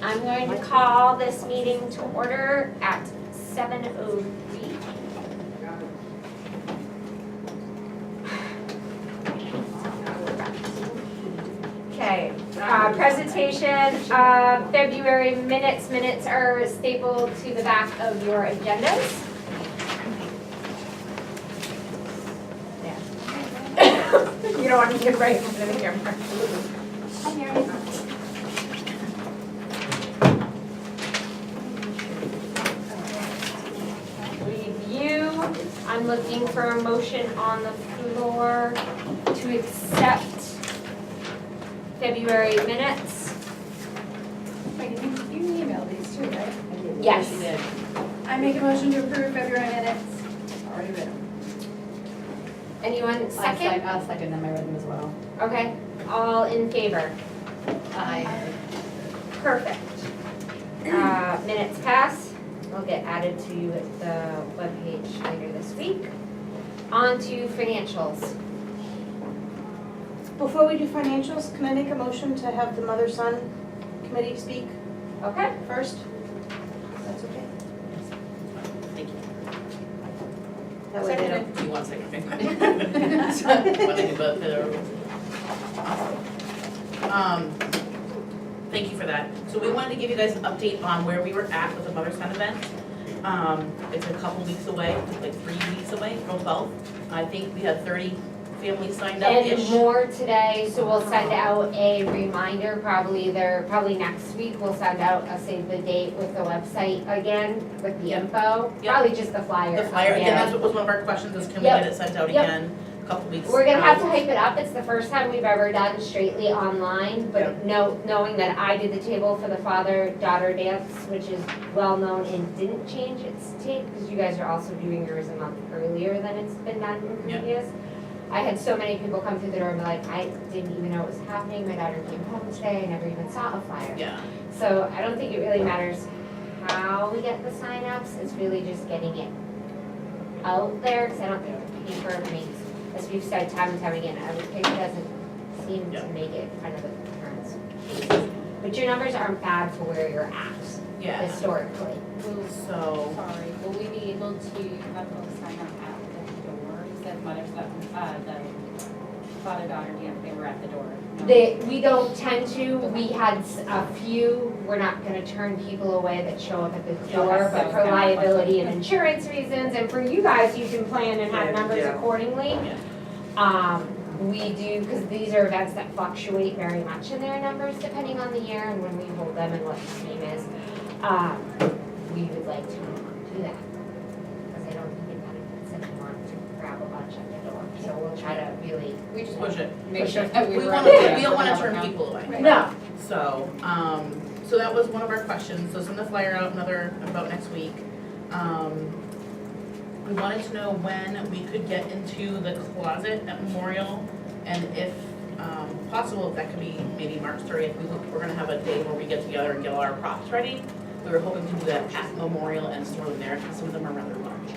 I'm going to call this meeting to order at 7:03. Okay, presentation of February minutes. Minutes are stapled to the back of your agendas. Yeah. You don't want to get right in front of the camera. Hi, Mary. I'm looking for a motion on the floor to accept February minutes. You emailed these too, right? Yes. You did. I make a motion to approve February minutes. Already read them. Anyone second? I'll second them, I read them as well. Okay, all in favor? Aye. Perfect. Minutes pass. Will get added to the webpage later this week. On to financials. Before we do financials, can I make a motion to have the mother-son committee speak Okay. first? That's okay? Thank you. That way they don't. Do you want a second? Want to give up thank you for that. So we wanted to give you guys an update on where we were at with the Mother-Son event. It's a couple weeks away, like 3 weeks away, April 12th. I think we had 30 families signed up-ish. And more today, so we'll send out a reminder, probably next week, we'll send out a save the date with the website again, with the info. Yep. Probably just the flyer. The flyer, again, that's what was one of our questions, is can we Yep. get it sent out Yep. again a couple weeks? We're gonna have to hype it up, it's the first time we've ever done straightly online, but knowing that I did the table for the father-daughter dance, which is well-known and didn't change its tape, because you guys are also doing yours a month earlier than it's been done in Yep. previous. I had so many people come through the door and be like, I didn't even know it was happening, my daughter came home today, I never even saw a flyer. Yeah, So I don't think it really matters how we get the signups, it's really just getting it out there, because I don't think the paper makes, as we've said time and time again, the paper doesn't seem Yeah. to make it kind of a current. But your numbers aren't bad for where you're at yeah, historically. so, Sorry, will we be able to have folks sign up at the door? You said mothers, the father-daughter dance, they were at the door. No? We don't tend to, we had a few, we're not gonna turn people away that show up at the door, Okay, but so for it's kind of liability and insurance reasons, and for you guys, you can plan and have numbers accordingly. yeah. We do, because these are events that fluctuate very much in their numbers depending on the year and when we hold them and what the theme is. We would like to do that, because I don't think it benefits anyone to grab a bunch at the door, so we'll try to really. We just Push it. make sure that we We were. want on to, the we don't want to number turn count. people away. Right. No, So, so that was one of our questions, so send the flyer out about next week. We wanted to know when we could get into the closet at Memorial, and if possible, if that could be maybe March 30th. We're gonna have a day where we get together and get all our props ready. We were hoping to do that at Memorial and store them there, because some of them are rather large.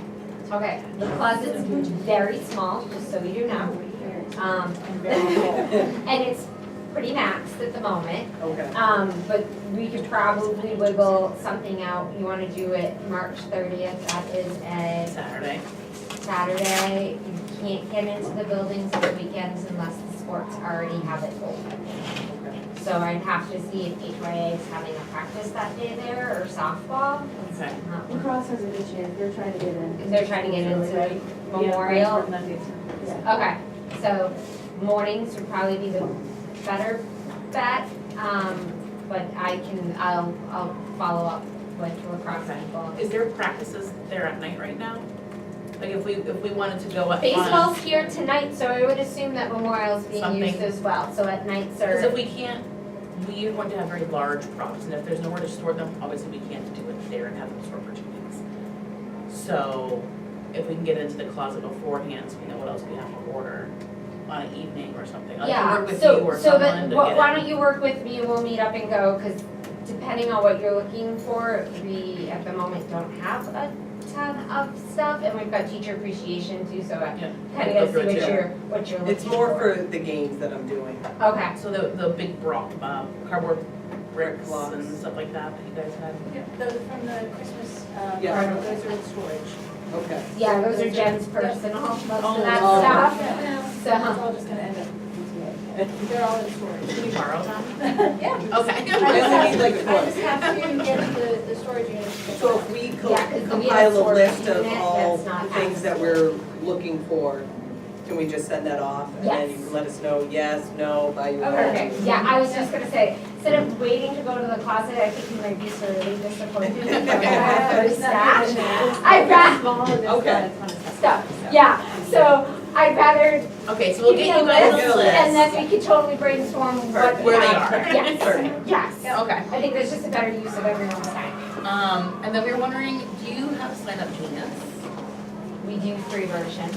okay, the closet's very small, just so you know. And it's pretty maxed at the moment. Okay. But we could probably wiggle something out. You wanna do it March 30th, that is a Saturday. Saturday. You can't get into the buildings on the weekends unless the sports already have it open. So I'd have to see if HYA is having a practice that day there or softball. It's Okay. not- Lacrosse has a good chance, they're trying to get in. They're trying to get into Memorial. Okay, so mornings would probably be the better bet. But I'll follow up with lacrosse Okay. people. Is there practices there at night right now? Like if we wanted to go at Baseball's here tonight, so I would assume that Memorial's being Something. used as well, so at nights Because are, if we can't, we are going to have very large props, and if there's nowhere to store them, obviously we can't do it there and have them stored for 2 weeks. So if we can get into the closet beforehand, so we know what else we have to order on an evening or something. I can yeah, work with you or so someone that, to why get don't you work with me and we'll meet up and go, cause depending on what you're looking for, we at the moment don't have a ton of stuff, and we've got teacher appreciation too, so I Yeah. kinda Go gotta see through it what too. you're looking for. It's more for the games that I'm doing. Okay, So the big cardboard bricks Blocks. and stuff like that you guys had. Those are from the Christmas, Yeah. carnival. Those are in storage. Okay. Yeah, those are Jen's personal, most of that Oh. stuff. It's So, all just gonna end up in PTA. They're all in storage. Can you borrow them? Yeah. Okay. I only need like I one. just have to get the storage unit. So if we Yeah, 'cause we have compile a storage list of unit all that's not the things that accessible. we're looking for, can we just send that off? And then you Yes. can let us know, yes, no, by your. perfect, yeah, I was just gonna say, instead of waiting to go to the closet, I think you might be sort of disappointed. I'd rather, Okay. stuff, yeah, so I'd rather Okay, so we'll give you get a you guys list, a list. and then we could totally brainstorm what. Where they are. Yes, Perfect. yes, Okay. I think that's just a better use of everyone's time. And then we were wondering, do you have Sign Up Genius? We do free version.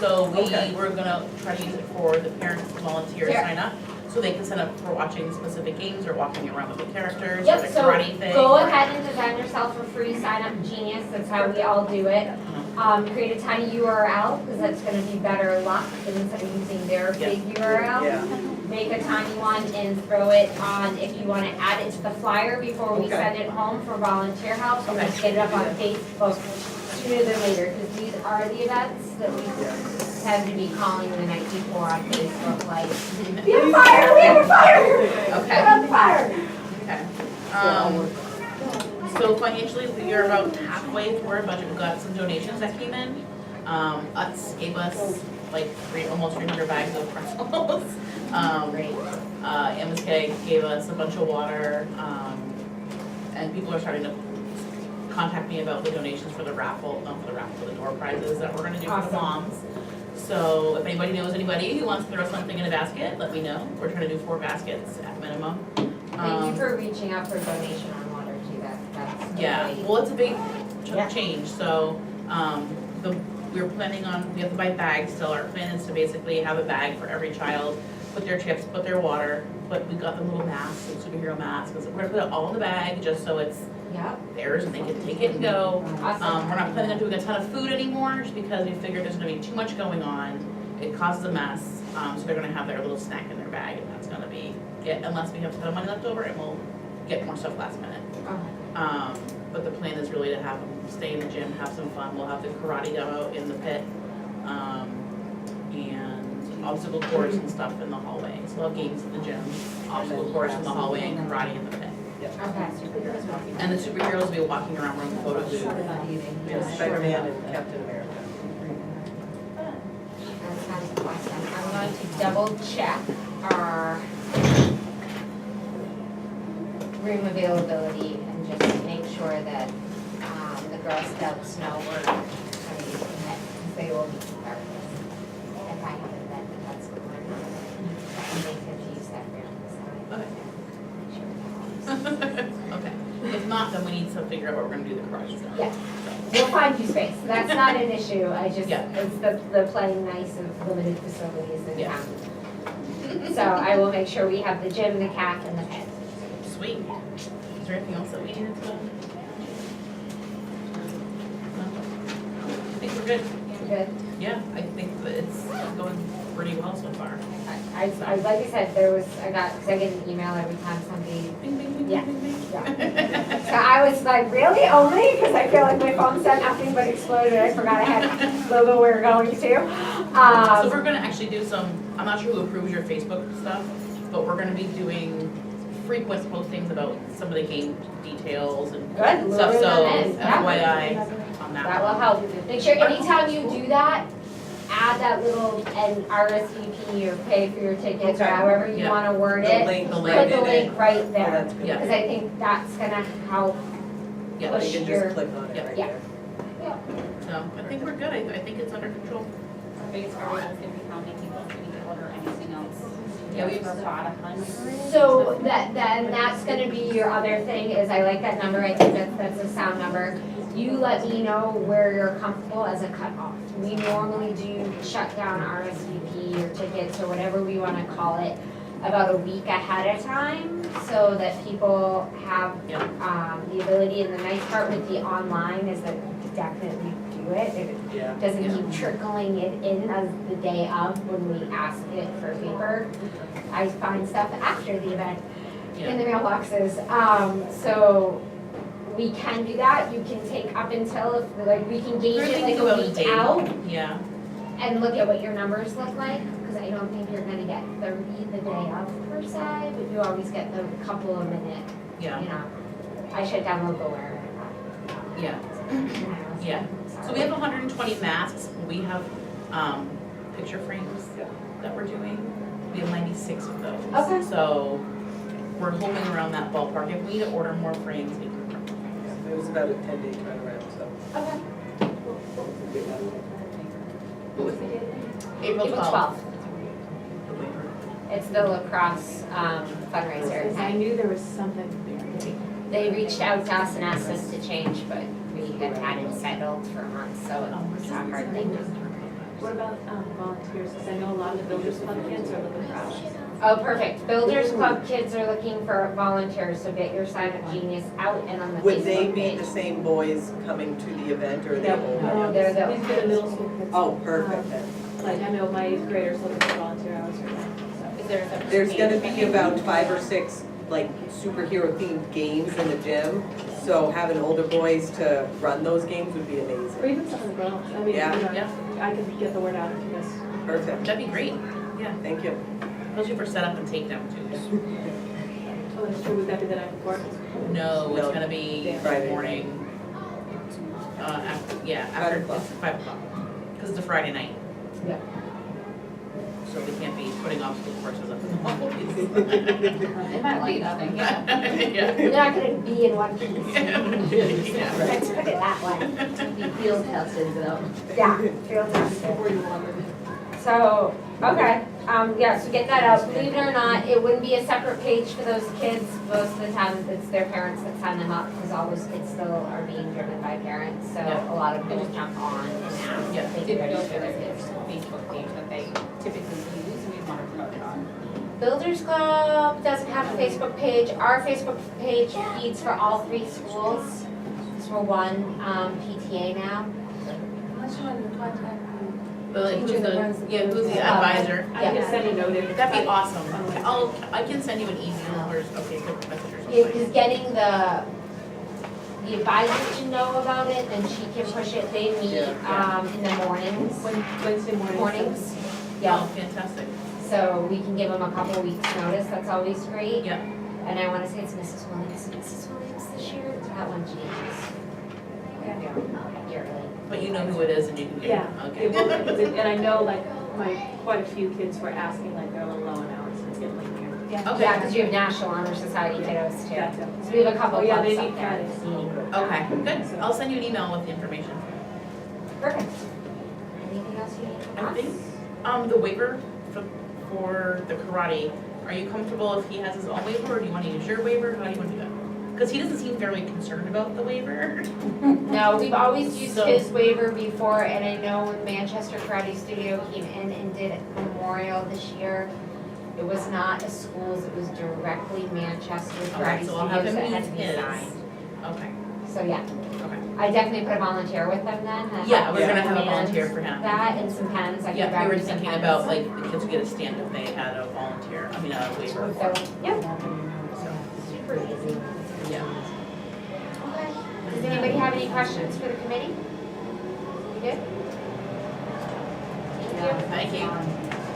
So Okay. we were gonna try to use it for the parents to volunteer to Sure. sign up, so they can sign up for watching specific games or walking around with the characters or Yep, the so karate thing. go ahead and design yourself a free sign up Genius, that's how we all do it. Create a tiny URL, because that's gonna be better luck than instead of using their big URL. Yeah. Make a tiny one and throw it on, if you wanna add it to the flyer before we Okay. send it home for volunteer help, so let's Okay. get it up on Facebook sooner than later, because these are the events that we tend to be calling the night before on Facebook, like, we have a fire, we have a fire! Okay. Put on the fire! Okay. So I'll Um, work so financially, we are about halfway through our budget. We got some donations that came in. Utz gave us like almost 300 bags of pretzels. Great. MSK gave us a bunch of water, and people are starting to contact me about the donations for the raffle, not for the raffle, for the door prizes that we're gonna do for the Awesome. moms. So if anybody knows anybody who wants to throw something in a basket, let me know. We're trying to do 4 baskets at minimum. Thank you for reaching out for donation on water too, that's Yeah, great. well, it's a big chunk Yeah. of change, so, we were planning on, we have to buy bags still, our plan is to basically have a bag for every child, put their chips, put their water, but we got the little masks, and superhero masks, we're gonna put it all in the bag, just so it's Yep, theirs, and they can take it and go. awesome. We're not planning on doing a ton of food anymore, just because we figured there's gonna be too much going on, it causes a mess, so they're gonna have their little snack in their bag, and that's gonna be it, unless we have a ton of money left over, and we'll get more stuff last minute. But the plan is really to have them stay in the gym, have some fun. We'll have the karate demo in the pit, and obstacle course and stuff in the hallway. So we'll have games in the gym, obstacle course in the hallway, and karate in the pit. Okay. And the superheroes will be walking around wearing photo booth. We have Spider-Man and Captain America. That sounds awesome. I'm going to double check our room availability and just make sure that, the Girl Scouts know we're going to use the net, because they will be regardless. If I have an event that that's going on, and they could use that room, so. Okay. Make sure that Okay. If not, then we need to figure out what we're gonna do the karate stuff. Yeah. We'll find you space, that's not an issue, I just, Yeah. it's the playing nice of limited facilities in Yeah. town. So I will make sure we have the gym, the calf, and the pit. Sweet. Is there anything else that we needed to? No? I think we're good. Good. Yeah, I think that it's going pretty well so far. I, like I said, I got, because I get an email every time somebody, Bing, bing, bing, Yeah. bing, bing. yeah. So I was like, really, only? Because I feel like my phone said nothing but exploded, I forgot I had logo we were going to. So we're gonna actually do some, I'm not sure who approves your Facebook stuff, but we're gonna be doing frequent postings about some of the game details and Good, stuff, lure so them in, yeah. FYI on that That will one. help. Make sure anytime you do that, add that little, and RSVP or pay for your tickets or Okay. however you Yeah. wanna word The it. link, the Put link the in link it. right Oh, there, that's good. Yeah. because I think that's gonna help. Yeah, They push can your- just click on it Yeah. right Yeah. there. so I think we're good, I think it's under control. Our biggest hurdle is gonna be how many people do we need to order anything else? Yeah, we've- about 100. So that's gonna be your other thing, is I like that number, I think that's a sound number. You let me know where you're comfortable as a cutoff. We normally do shut down RSVP or tickets or whatever we wanna call it about a week ahead of time, so that people have, Yeah. the ability, and the nice part with the online is that you definitely do it. It Yeah. doesn't Yeah. keep trickling it in as the day of when we ask it for paper. I find stuff after the event. in the mailboxes. So we can do that. You can take up until, like, we can gauge it like a week out Yeah, and look at what your numbers look like, because I don't think you're gonna get 30 the day of per se, but you always get the couple of minute, yeah, you know. I should download the where. yeah. Yeah. So we have 120 masks. We have picture frames that we're doing. We have 96 of those. Okay. So we're hoping around that ballpark. If we need to order more frames, we can. It was about a 10-day turnaround, so. Okay. What was the date again? April 12th. It's the lacrosse fundraiser. I knew there was something They reached out to us and asked us to change, but we had had it settled for months, so it's a hard thing to. What about volunteers? Because I know a lot of the Builders Club kids are looking for hours. Oh, perfect. Builders Club kids are looking for volunteers, so get your Sign Up Genius out and on the Would they Facebook be page. the same boys coming to the event, or are they older? They're the- These are the middle school kids. Oh, perfect then. Like, I know my 8th graders looking for volunteer hours right now, Is there a separate There's gonna page? be about 5 or 6 like superhero themed games in the gym, so having older boys to run those games would be so. Or amazing. even some of the girls. I mean, Yeah. you know, Yeah. I can get the word out if you guys. Perfect, That'd be great. Yeah, thank you. especially for setup and takedown too. Oh, that's true. Would that be the night before? No, it's No. gonna be Friday. morning. After 5 o'clock. it's 5 o'clock, because it's a Friday night. Yeah. So we can't be putting obstacle courses up in the hallways. It might light up, yeah. Yeah. You're not gonna be in one piece. Yeah. Let's put it that way. Field tested though. Yeah, field tested. Before you walk in. So, okay, yeah, so get that out. Believe it or not, it wouldn't be a separate page for those kids. Most of the time, it's their parents that sign them up, because all those kids still are being driven by parents. So Yeah. a lot of them will jump on and ask Yeah. if they Did can we go register to their their kids. Facebook page that they typically use and we want to promote it on? Builders Club doesn't have a Facebook page. Our Facebook page feeds for all 3 schools. It's for one PTA now. Unless you want to contact But like, who's Teacher that the, runs the yeah, who's the building. advisor? I can send you a note. That'd be awesome. Oh, I can send you an email or, okay, quick message or Yeah, something. because getting the advisor to know about it, then she can push it. They meet Yeah. in the mornings. Wednesday morning. Mornings. Yeah, Oh, fantastic. so we can give them a couple weeks' notice. That's always great. Yeah. And I want to say it's Mrs. Williams. Mrs. Williams this year. That one changes. Yearly. But you know who it is and you can get, Yeah. okay. It will, and I know like quite a few kids were asking like they're a little low in hours, so it's getting late here. Okay. Yeah, because you have National Honor Society kiddos too. Gotcha. So we have a couple Oh, yeah, clubs they up need there. Fridays. Okay, good. I'll send you an email with the information. Perfect. Anything else you need from I us? think, the waiver for the karate, are you comfortable if he has his own waiver, or do you want to use your waiver? How do you want to do that? Because he doesn't seem very concerned about the waiver. No, we've always used So- his waiver before, and I know when Manchester Karate Studio came in and did Memorial this year, it was not a school's, it was directly Manchester Okay, Karate so I'll have Studios him that had use to be his. signed. Okay, So, yeah, okay. I definitely put a volunteer with them then. that Yeah, helps we're gonna have a command volunteer for him. That and some pens, I can Yeah, grab we were you some thinking pens. about like the kids would get a stamp if they had a volunteer, a waiver. So, yeah, So, super easy. yeah. Okay. Does anybody have any questions for the committee? You good? Thank you. Thank you.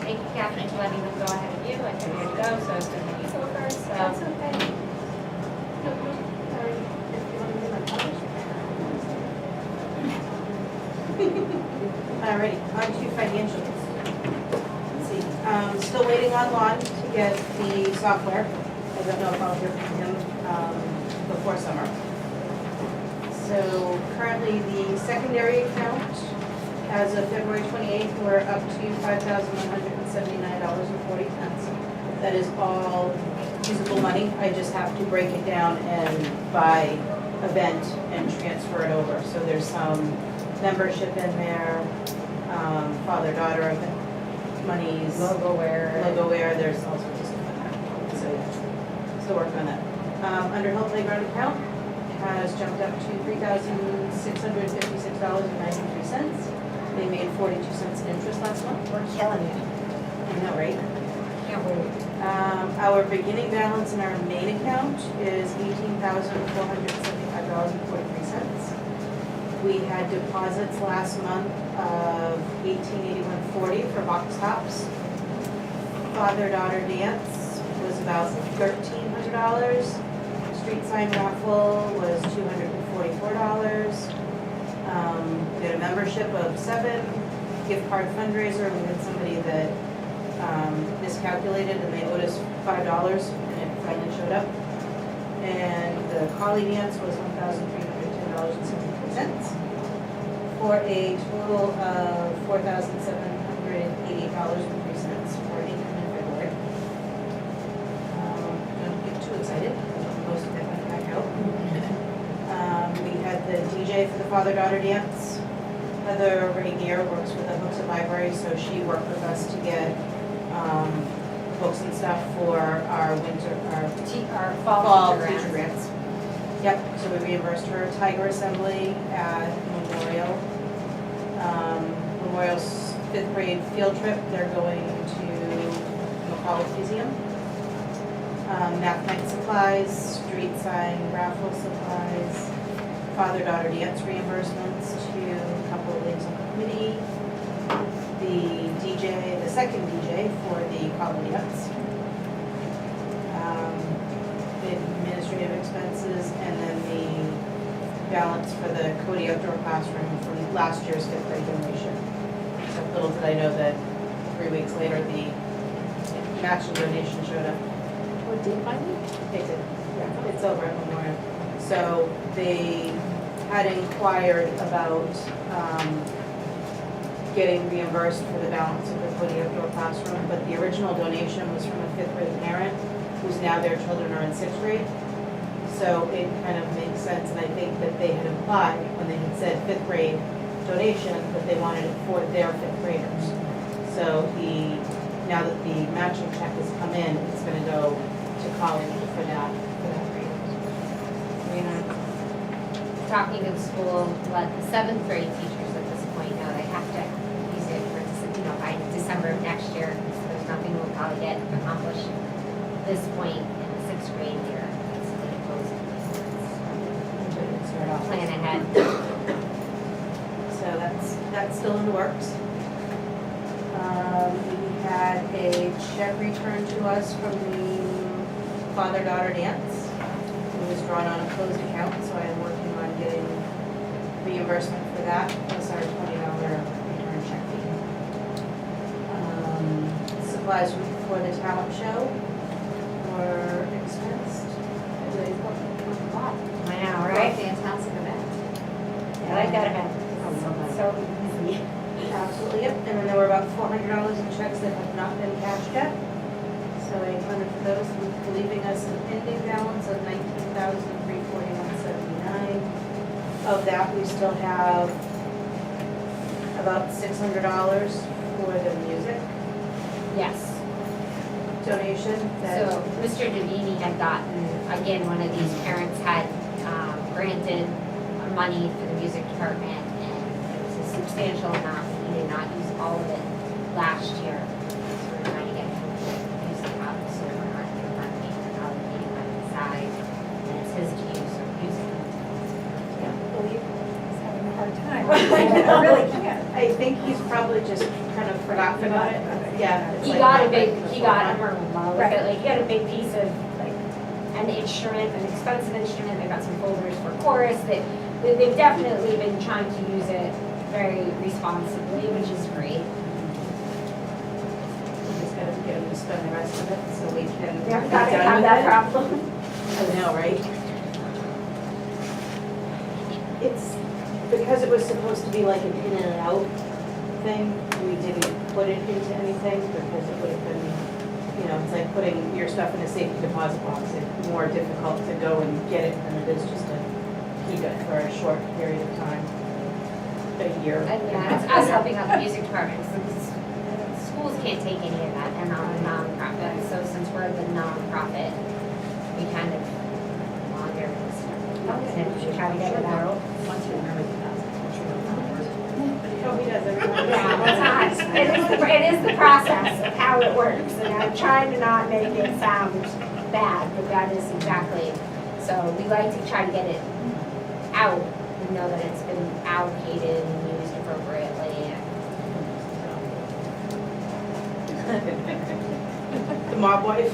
Thank you, Catherine, for letting them go ahead of you. I told you to go, so it's going to be so first, so. That's okay. Alrighty, on to financials. Let's see, still waiting on Lon to get the software. I don't know if I'll hear from him before summer. So currently, the secondary account, as of February 28th, we're up to $5,179.40. That is all usable money. I just have to break it down and buy event and transfer it over. So there's some membership in there, father-daughter event monies, Logo wear. there's all sorts of stuff in there. So yeah, still working on that. Underhill Playground account has jumped up to $3,656.93. They made 42 cents in interest last month. We're killing it. I know, right? Can't wait. Our beginning balance in our main account is $18,475.43. We had deposits last month of $1881.40 for box tops. Father-daughter dance was about $1,300. Street sign raffle was $244. We had a membership of 7. Gift card fundraiser, we had somebody that miscalculated and they owed us $5 and it finally showed up. And the collie dance was $1,310.73 for a total of $4,788.03 for income in February. Don't get too excited, because most of that went back out. We had the DJ for the father-daughter dance. Heather Rainier works with the Hooksett Library, so she worked with us to get books and stuff for our winter, our fall teacher grants. Yep, so we reimbursed her. Tiger Assembly at Memorial. Memorial's 5th grade field trip, they're going to McCullough Museum. Math night supplies, street sign raffle supplies, father-daughter dance reimbursements to a couple of things on the committee. The DJ, the second DJ for the collie dance. The administrative expenses, and then the balance for the Cody outdoor classroom from last year's 5th grade donation. So little did I know that 3 weeks later, the matching donation showed up. What did I do? It did, yeah, it's over at Memorial. So they had inquired about getting reimbursed for the balance of the Cody outdoor classroom, but the original donation was from a 5th grade parent who's now their children are in 6th grade. So it kind of makes sense, and I think that they had implied when they had said 5th grade donation, that they wanted it for their 5th graders. So now that the matching check has come in, it's gonna go to college for that grade. Talking to the school, let the 7th grade teachers at this point know they have to use it for, by December of next year. So there's nothing we'll probably get accomplished this point in the 6th grade year. It's going to close. Plan ahead. So that's still in the works. We had a check returned to us from the father-daughter dance. It was drawn on a closed account, so I am working on getting reimbursement for that, plus our $20 return check fee. Supplies for the talent show were expensed. I know, right? Fantastic event. I like that event. So easy. Absolutely, yep. And then there were about $400 in checks that have not been cashed yet. So I accounted for those, leaving us an ending balance of $19,341.79. Of that, we still have about $600 for the music Yes. donation. So Mr. Davini had gotten, again, one of these parents had granted money for the music department, and it was a substantial amount. He did not use all of it last year. So we're trying to get him to use it up, so we're not allocating money aside, and it's his to use, so use it. He's having a hard time. I really can't. I think he's probably just kind of forgotten about it. Yeah. it's He like got not a big, right in the he got, forefront. like, he got a big piece of, like, an instrument, an expensive instrument. They got some folders for chorus. They've definitely been trying to use it very responsibly, which is great. We just gotta get him to spend the rest of it so we can be We haven't done got to with have that it. problem. I know, right? It's, because it was supposed to be like an in and out thing, we didn't put it into anything because it would have been, it's like putting your stuff in a safety deposit box. It's more difficult to go and get it than it is just to keep it for a short period of time, a year. And yeah, it's us helping out the music department, because schools can't take any of that, they're not a nonprofit, so since we're the nonprofit, we kind of wander and try to get it out. Once you remember the Oh, he does, everyone. Yeah, it's not, it is the process of how it works, and I'm trying to not make it sound bad, but that is exactly. So we like to try to get it out, and know that it's been allocated and used appropriately. The mob wife.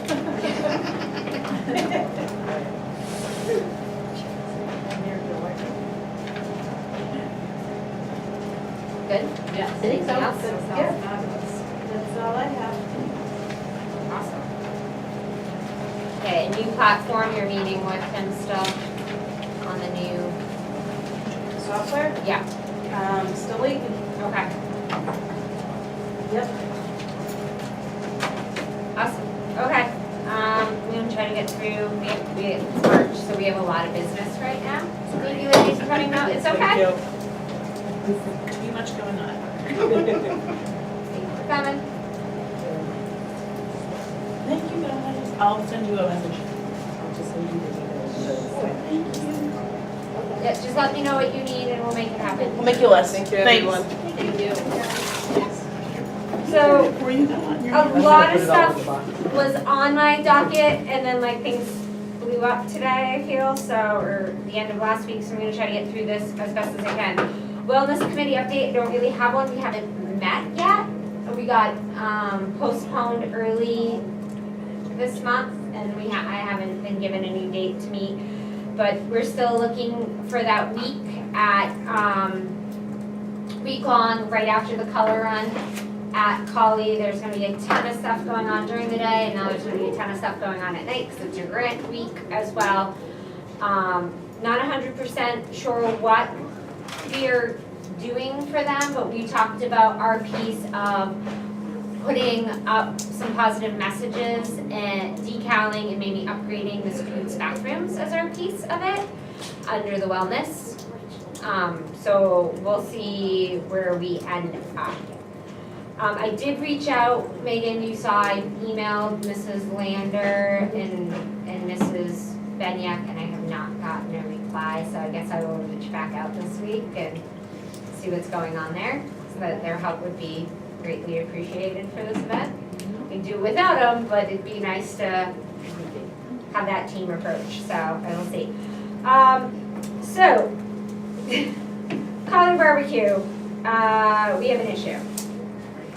Good? Yes. Anything else? Yeah. That's all I have. Awesome. Okay, a new platform you're meeting with him still on the new, Software, yeah, still waiting. okay, Yep. awesome, okay. We're gonna try to get through, it's March, so we have a lot of business right now. Thank you ladies for coming out, it's okay. Too much going on. Thank you for coming. Thank you guys. I'll send you a message. I'll just send you the email. Yeah, just let me know what you need and we'll make it happen. We'll make you a list. Thank you, Thanks. everyone. Thank you. So, Where you going? a lot of stuff was on my docket and then like things blew up today, I feel, so, or the end of last week, so I'm gonna try to get through this as best as I can. Wellness committee update, don't really have one, we haven't met yet. We got postponed early this month and I haven't been given a new date to meet. But we're still looking for that week at, week long, right after the color run at Collie. There's gonna be a ton of stuff going on during the day, and now there's gonna be a ton of stuff going on at night, because it's your grant week as well. Not 100% sure what we're doing for them, but we talked about our piece of putting up some positive messages and decaling and maybe upgrading the students' bathrooms as our piece of it under the wellness. So we'll see where we end up. I did reach out, Megan, you saw I emailed Mrs. Lander and Mrs. Benyak, and I have not gotten a reply, so I guess I will reach back out this week and see what's going on there, so that their help would be greatly appreciated for this event. We do without them, but it'd be nice to have that team approach, so I will see. So, Collie Barbecue, we have an issue.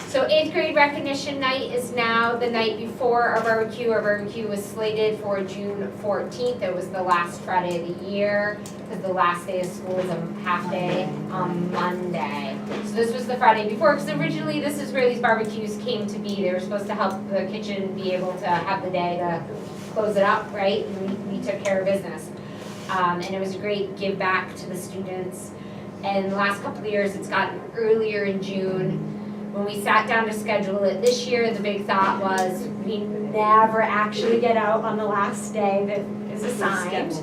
So 8th grade recognition night is now the night before our barbecue. Our barbecue was slated for June 14th. It was the last Friday of the year, because the last day of school is a half day on Monday. So this was the Friday before, because originally this is where these barbecues came to be. They were supposed to help the kitchen be able to have the day to close it up, right? And we took care of business. And it was a great give back to the students. And the last couple of years, it's gotten earlier in June. When we sat down to schedule it this year, the big thought was we never actually get out on the last day that is assigned.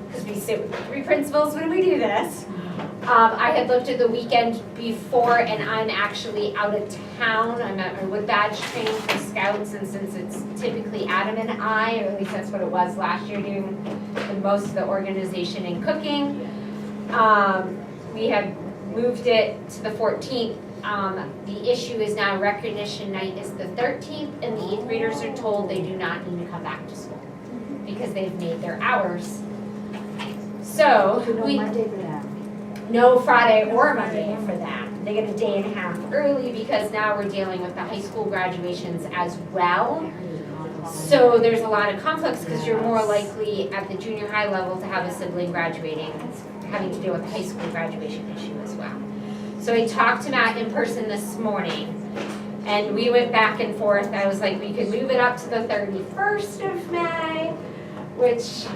Because we sit with 3 principals when we do this. I had looked at the weekend before, and I'm actually out of town. I'm at my wood badge training for scouts, and since it's typically Adam and I, or at least that's what it was last year, doing most of the organization and cooking, we have moved it to the 14th. The issue is now recognition night is the 13th, and the 8th graders are told they do not need to come back to school because they've made their hours. So, no Friday or Monday for them. They get a day and a half early because now we're dealing with the high school graduations as well. So there's a lot of conflicts because you're more likely at the junior high level to have a sibling graduating, having to deal with the high school graduation issue as well. So I talked to Matt in person this morning, and we went back and forth. I was like, we could move it up to the 31st of May, which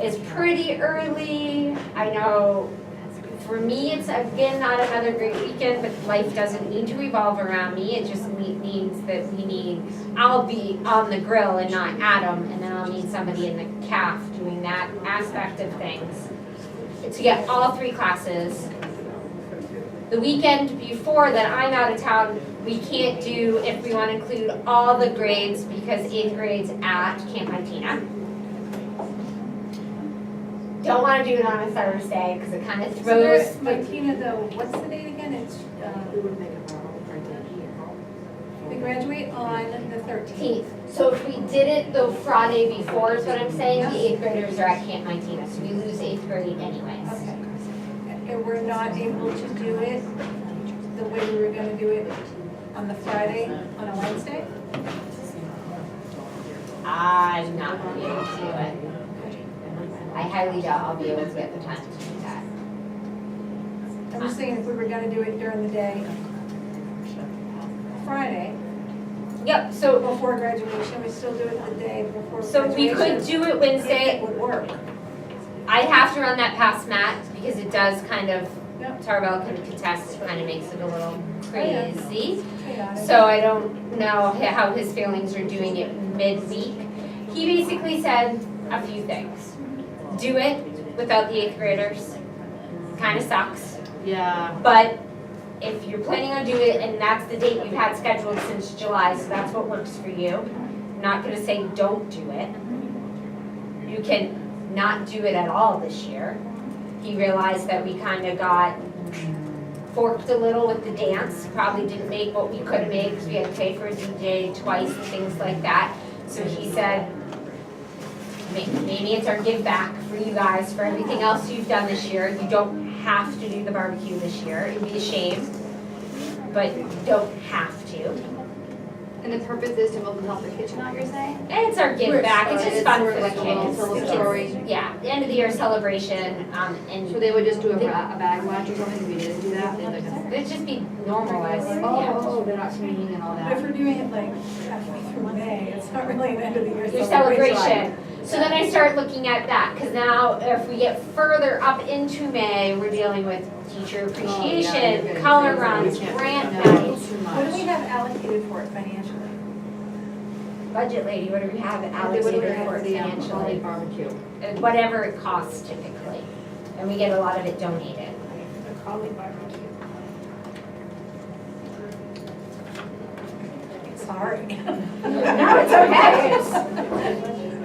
is pretty early. I know for me, it's again not another great weekend, but life doesn't need to revolve around me. It just means that I'll be on the grill and not Adam, and then I'll need somebody in the CAF doing that aspect of things to get all 3 classes. The weekend before that I'm out of town, we can't do if we want to include all the grades because 8th grade's at Camp Martina. don't wanna do it on a Thursday, cause it kinda So throws there, Martina, though, what's the date again? It's, We would make a normal right here. we graduate on the 13th. 18th. So if we did it the Friday before is what I'm saying, the 8th graders are at Camp Martina, so we lose 8th grade anyways. Okay. And we're not able to do it the way we were gonna do it on the Friday, on a Wednesday? I'm not gonna be able to do it. I highly doubt I'll be able to get the time to do that. I'm just saying if we were gonna do it during the day, Friday, Yep, so, before graduation, we still do it the day before so we graduation. could do it If Wednesday. it would work. I'd have to run that past Matt because it does kind of, Yep. Tarbell can contest, it kind of makes it a little crazy. Chaotic. So I don't know how his feelings are doing it midweek. He basically said a few things. Do it without the 8th graders. Kinda sucks. Yeah. But if you're planning on doing it, and that's the date we've had scheduled since July, so that's what works for you. I'm not gonna say don't do it. You can not do it at all this year. He realized that we kinda got forked a little with the dance, probably didn't make what we could have made because we had to pay for a DJ twice and things like that. So he said, maybe it's our give back for you guys for everything else you've done this year. You don't have to do the barbecue this year. It'd be a shame, but you don't have to. And the purpose is to help the kitchen out, you're saying? And it's our give back. It's just fun for the It's sort of kids. tell a The kids- story. Yeah, the end of the year celebration, and So they would just do a bag watch or something, if we didn't do that, they'd like, it'd just be normalized. oh, they're not swinging and all But if that. we're doing it like halfway through May, it's not really an end of the year Your celebration. celebration. So then I start looking at that, because now if we get further up into May, we're dealing with teacher you're appreciation, getting color crazy. runs, We can't- grant no, nights. too What do we much. have allocated for it financially? Budget lady, what do we have What do we allocated have for for the financially? holiday barbecue? Whatever it costs typically, and we get a lot of it donated. The Collie barbecue. Sorry. No, it's okay.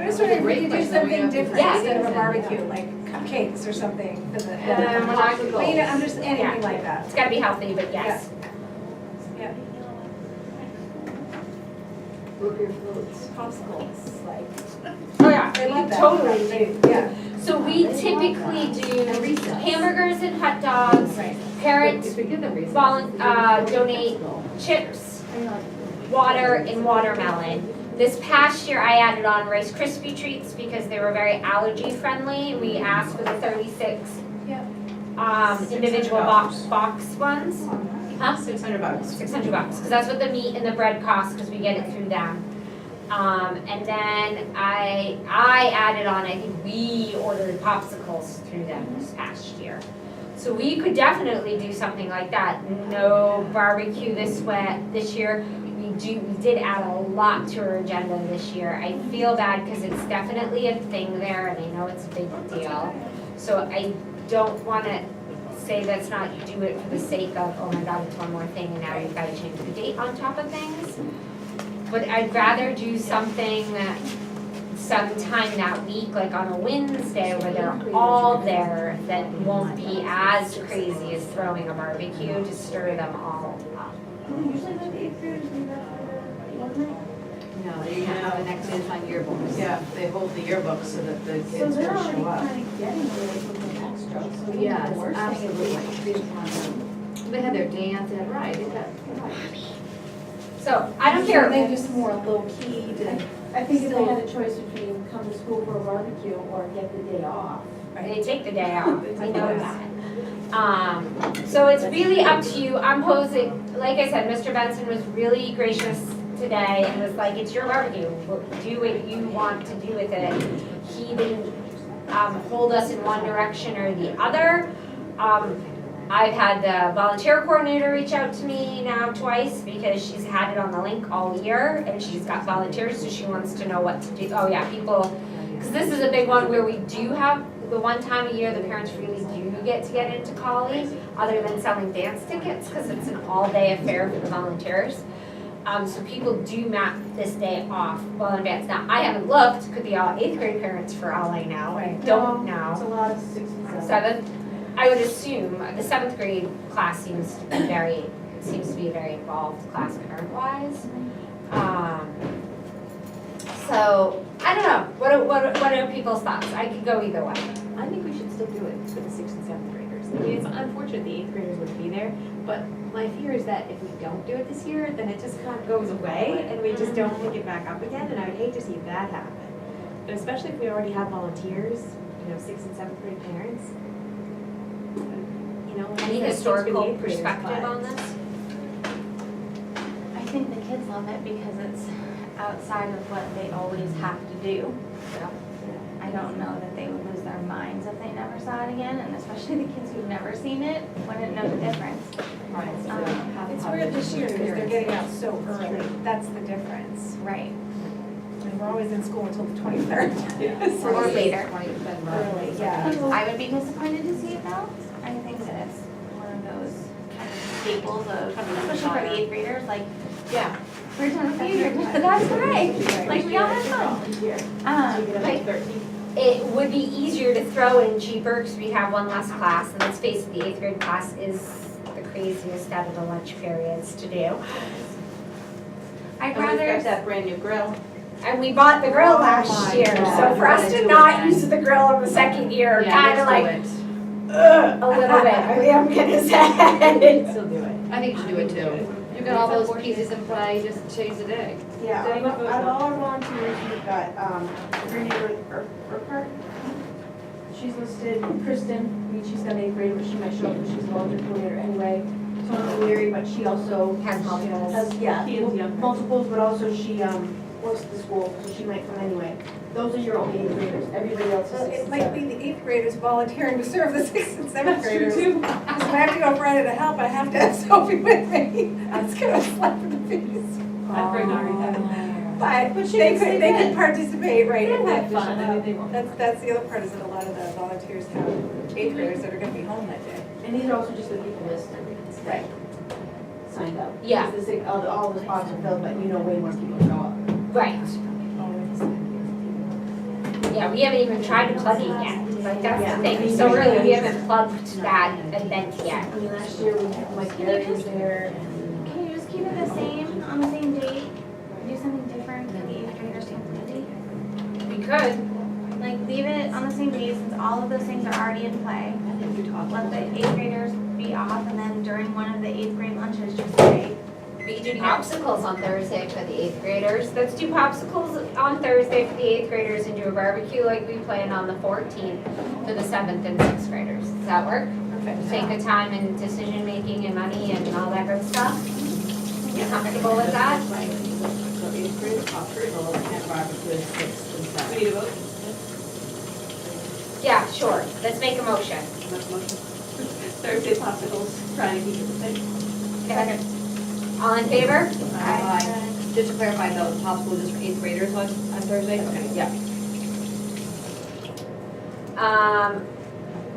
I was wondering if we could do something different Yeah. instead of a barbecue, like cupcakes or something for the. We're not gonna go. Well, you know, I'm just, anything Yeah. like that. It's gotta be healthy, but yes. Yeah. Root beer floats. Popsicles, like. Oh yeah, I love we that. totally do. Yeah. So we typically do And recess. hamburgers and hot dogs, Right. parents If we give them recess. donate chips, water, and watermelon. This past year, I added on Rice Krispie treats because they were very allergy friendly. We asked for the 36 Yeah. individual box ones. Huh? $600. $600, because that's what the meat and the bread cost, because we get it through them. And then I added on, I think we ordered popsicles through them this past year. So we could definitely do something like that. No barbecue this year. We did add a lot to our agenda this year. I feel bad because it's definitely a thing there and I know it's a big deal. So I don't wanna say let's not do it for the sake of, oh my God, it's one more thing and now we've gotta change the date on top of things. But I'd rather do something sometime that week, like on a Wednesday where they're all there, that won't be as crazy as throwing a barbecue to stir them all up. No, they have an excellent on yearbooks. Yeah, they hold the yearbook so that the kids will show up. Yes, absolutely. They had their dance, they had, right, they got, So, I don't care. They just more low key to. I think if they had a choice between come to school for a barbecue or get the day off. They take the day off, we know that. So it's really up to you, I'm posing, like I said, Mr. Benson was really gracious today and was like, it's your barbecue, do what you want to do with it. He didn't, hold us in one direction or the other. I've had the volunteer coordinator reach out to me now twice because she's had it on the link all year and she's got volunteers, so she wants to know what to do. Oh yeah, people, because this is a big one where we do have, the one time a year the parents really do get to get into Collie, other than selling dance tickets, because it's an all-day affair for the volunteers. So people do map this day off well in advance. Now, I haven't looked, could be all 8th grade parents for all I know, I don't know. It's a lot of 6 and 7. 7th, I would assume, the 7th grade class seems to be a very involved class parent-wise. So, I don't know, what are people's thoughts? I could go either way. I think we should still do it for the 6th and 7th graders. I mean, it's unfortunate the 8th graders wouldn't be there, but my fear is that if we don't do it this year, then it just kind of goes away and we just don't pick it back up again, and I would hate to see that happen. But especially if we already have volunteers, 6th and 7th grade parents. Any historical perspective on this? I think the kids love it because it's outside of what they always have to do. I don't know that they would lose their minds if they never saw it again, and especially the kids who've never seen it wouldn't know the difference. It's weird this year because they're getting out so early. That's the difference. Right. And we're always in school until the 23rd. Or later. Early, yeah. I would be disappointed to see it though. I think that it's one of those kind of staples of, especially for the 8th graders, like, Yeah. we're done a few years, but that's great. Like, we all had fun. Like, it would be easier to throw in cheaper because we have one less class, and let's face it, the 8th grade class is the craziest out of the lunch periods to do. I'd rather, that brand new grill. And we bought the grill last year, so for us to not use the grill in the second year, kind of like, a little bit, I'm gonna say. Still do it. I think you should do it too. You've got all those pieces in play, just change the day. Yeah, Did anyone vote out of no? all our volunteers, we've got Brittany Urquhart. She's listed, Kristen, she's got 8th grade, but she might show up because she's a volunteer coordinator anyway. Tony Leary, but she also Has multiples. multiples, but also she works at the school, so she might come anyway. Those are your only 8th graders, everybody else is 6th It and might 7th. be the 8th graders volunteering to serve the 6th and 7th That's true graders. too. So if I have to go Friday to help, I have to have Sophie with me. That's gonna slap in the face. I'd bring Ari. But she they can stay could then. participate, right? They in can have that. fun, I mean, they won't. That's the other part is that a lot of the volunteers have 8th graders that are gonna be home that day. And these are also just the people listed. Right. Signed up. Yeah. Because all the spots are filled, but way more people show up. Right. Yeah, we haven't even tried to plug it yet, like, that's the thing, so really, we haven't plugged that event yet. I mean, last year we had like Gary was there and. can you just keep it the same, on the same date? Do something different for the 8th graders completely? We could, Like, leave it on the same day since all of those things are already in play. Let the 8th graders be off, and then during one of the 8th grade lunches, just say, we could do popsicles on Thursday for the 8th graders, let's do popsicles on Thursday for the 8th graders and do a barbecue like we planned on the 14th for the 7th and 6th graders, does that work? Take the time and decision making and money and all that good stuff, you comfortable with that? So 8th grade popsicles and barbecue 6th and 7th. We need a vote? Yeah, sure, let's make a motion. Thursday popsicles, trying to keep it the same. Okay. All in favor? Just to clarify, though, the popsicle is just for 8th graders on Thursday? Okay, yeah.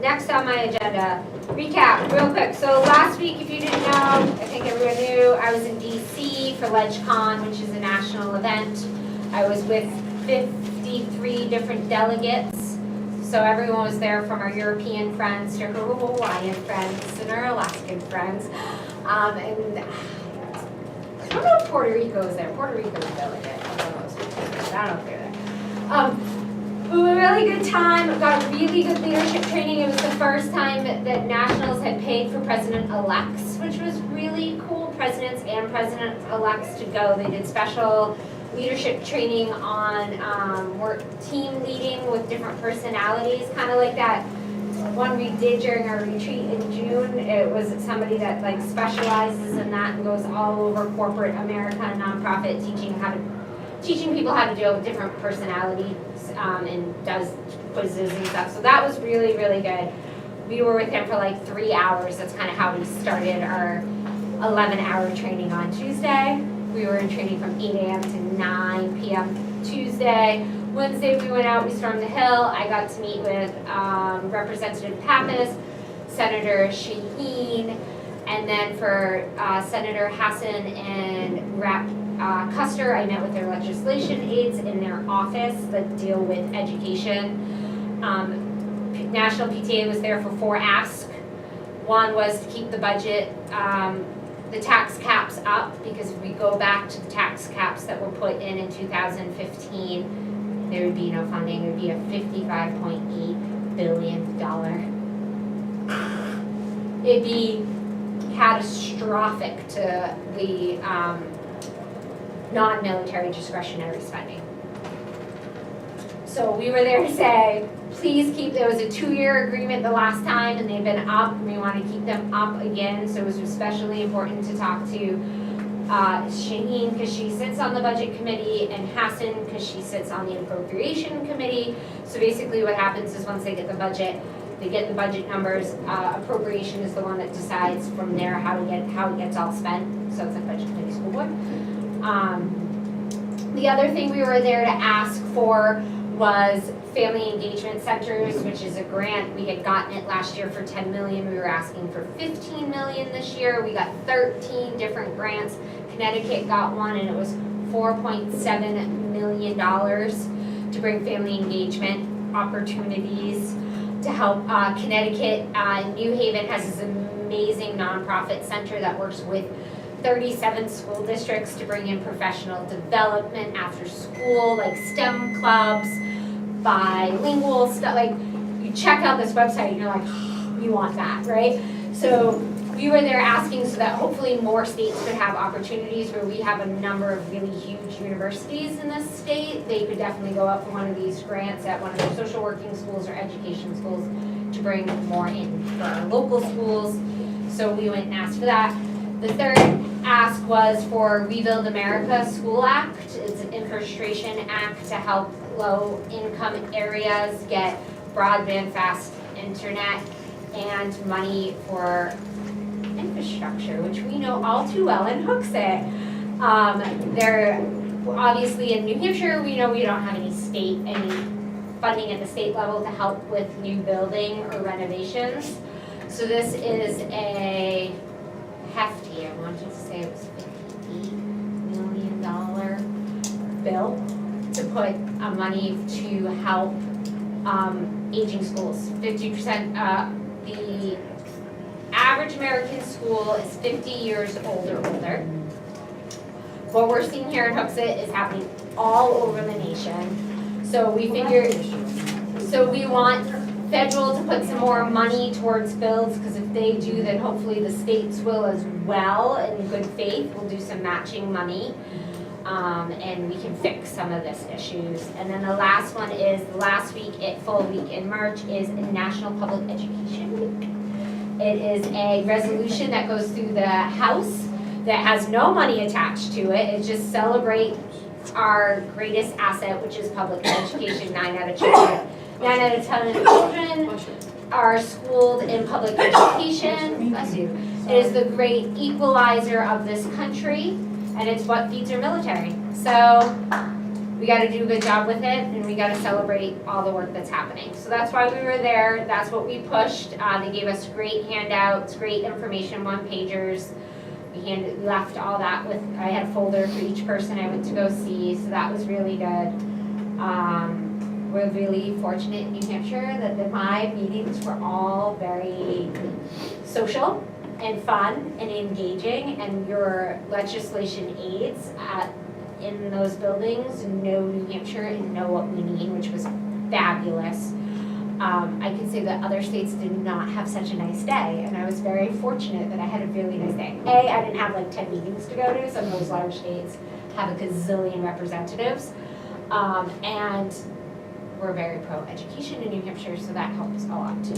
Next on my agenda, recap, real quick. So last week, if you didn't know, I think everyone knew, I was in DC for LegCon, which is a national event. I was with 53 different delegates. So everyone was there from our European friends to our Hawaiian friends and our Alaskan friends. And I don't know if Puerto Rico was there. Puerto Rico's a delegate. I don't know if they're there. We had a really good time, got really good leadership training. It was the first time that Nationals had paid for president-elects, which was really cool. Presidents and president-elects to go. They did special leadership training on work team leading with different personalities, kind of like that one we did during our retreat in June. It was somebody that like specializes in that and goes all over corporate America, nonprofit, teaching people how to deal with different personalities and does quizzes and stuff. So that was really, really good. We were with him for like 3 hours. That's kind of how we started our 11-hour training on Tuesday. We were in training from 8 a.m. to 9 p.m. Tuesday. Wednesday we went out, we stormed the Hill. I got to meet with Representative Pappas, Senator Shaheen, And then for Senator Hassan and Rep. Custer, I met with their legislation aides in their office that deal with education. National PTA was there for 4 asks. One was to keep the budget, the tax caps up, because if we go back to the tax caps that were put in 2015, there would be no funding. It would be a $55.8 billion. It'd be catastrophic to the non-military discretionary spending. So we were there to say, please keep, there was a 2-year agreement the last time and they've been up, and we want to keep them up again. So it was especially important to talk to Shaheen, because she sits on the budget committee, and Hassan, because she sits on the appropriation committee. So basically what happens is once they get the budget numbers, appropriation is the one that decides from there how it gets all spent. So it's like budget committee, school board. The other thing we were there to ask for was family engagement centers, which is a grant. We had gotten it last year for 10 million. We were asking for 15 million this year. We got 13 different grants. Connecticut got one, and it was $4.7 million to bring family engagement opportunities to help Connecticut. New Haven has this amazing nonprofit center that works with 37 school districts to bring in professional development after school, like STEM clubs, bilingual stuff. Like, you check out this website and you're like, oh, you want that, right? So we were there asking so that hopefully more states could have opportunities where we have a number of really huge universities in this state. They could definitely go up for one of these grants at one of their social working schools or education schools to bring more in for our local schools. So we went and asked for that. The third ask was for Rebuild America School Act. It's an infrastructure act to help low-income areas get broadband, fast internet, and money for infrastructure, which we know all too well in Hooksett. They're obviously in New Hampshire. We know we don't have any funding at the state level to help with new building or renovations. So this is a hefty, I wanted to say it was $50 million bill to put money to help aging schools. 50%, the average American school is 50 years old or older. What we're seeing here in Hooksett is happening all over the nation. So we figured, so we want federal to put some more money towards builds, because if they do, then hopefully the states will as well. In good faith, we'll do some matching money, and we can fix some of this issues. And then the last one is the last week, full week in March, is National Public Education Week. It is a resolution that goes through the House that has no money attached to it. It just celebrates our greatest asset, which is public education. 9 out of 10 children are schooled in public education. Bless you. It is the great equalizer of this country, and it's what feeds our military. So we got to do a good job with it, and we got to celebrate all the work that's happening. So that's why we were there. That's what we pushed. They gave us great handouts, great information, one-pagers. We left all that with, I had a folder for each person I went to go see, so that was really good. We're really fortunate in New Hampshire that my meetings were all very social and fun and engaging, and your legislation aides in those buildings know New Hampshire and know what we need, which was fabulous. I can say that other states did not have such a nice day, and I was very fortunate that I had a really nice day. I didn't have like 10 meetings to go to. Some of those large states have a gazillion representatives, and we're very pro-education in New Hampshire, so that helps a lot too.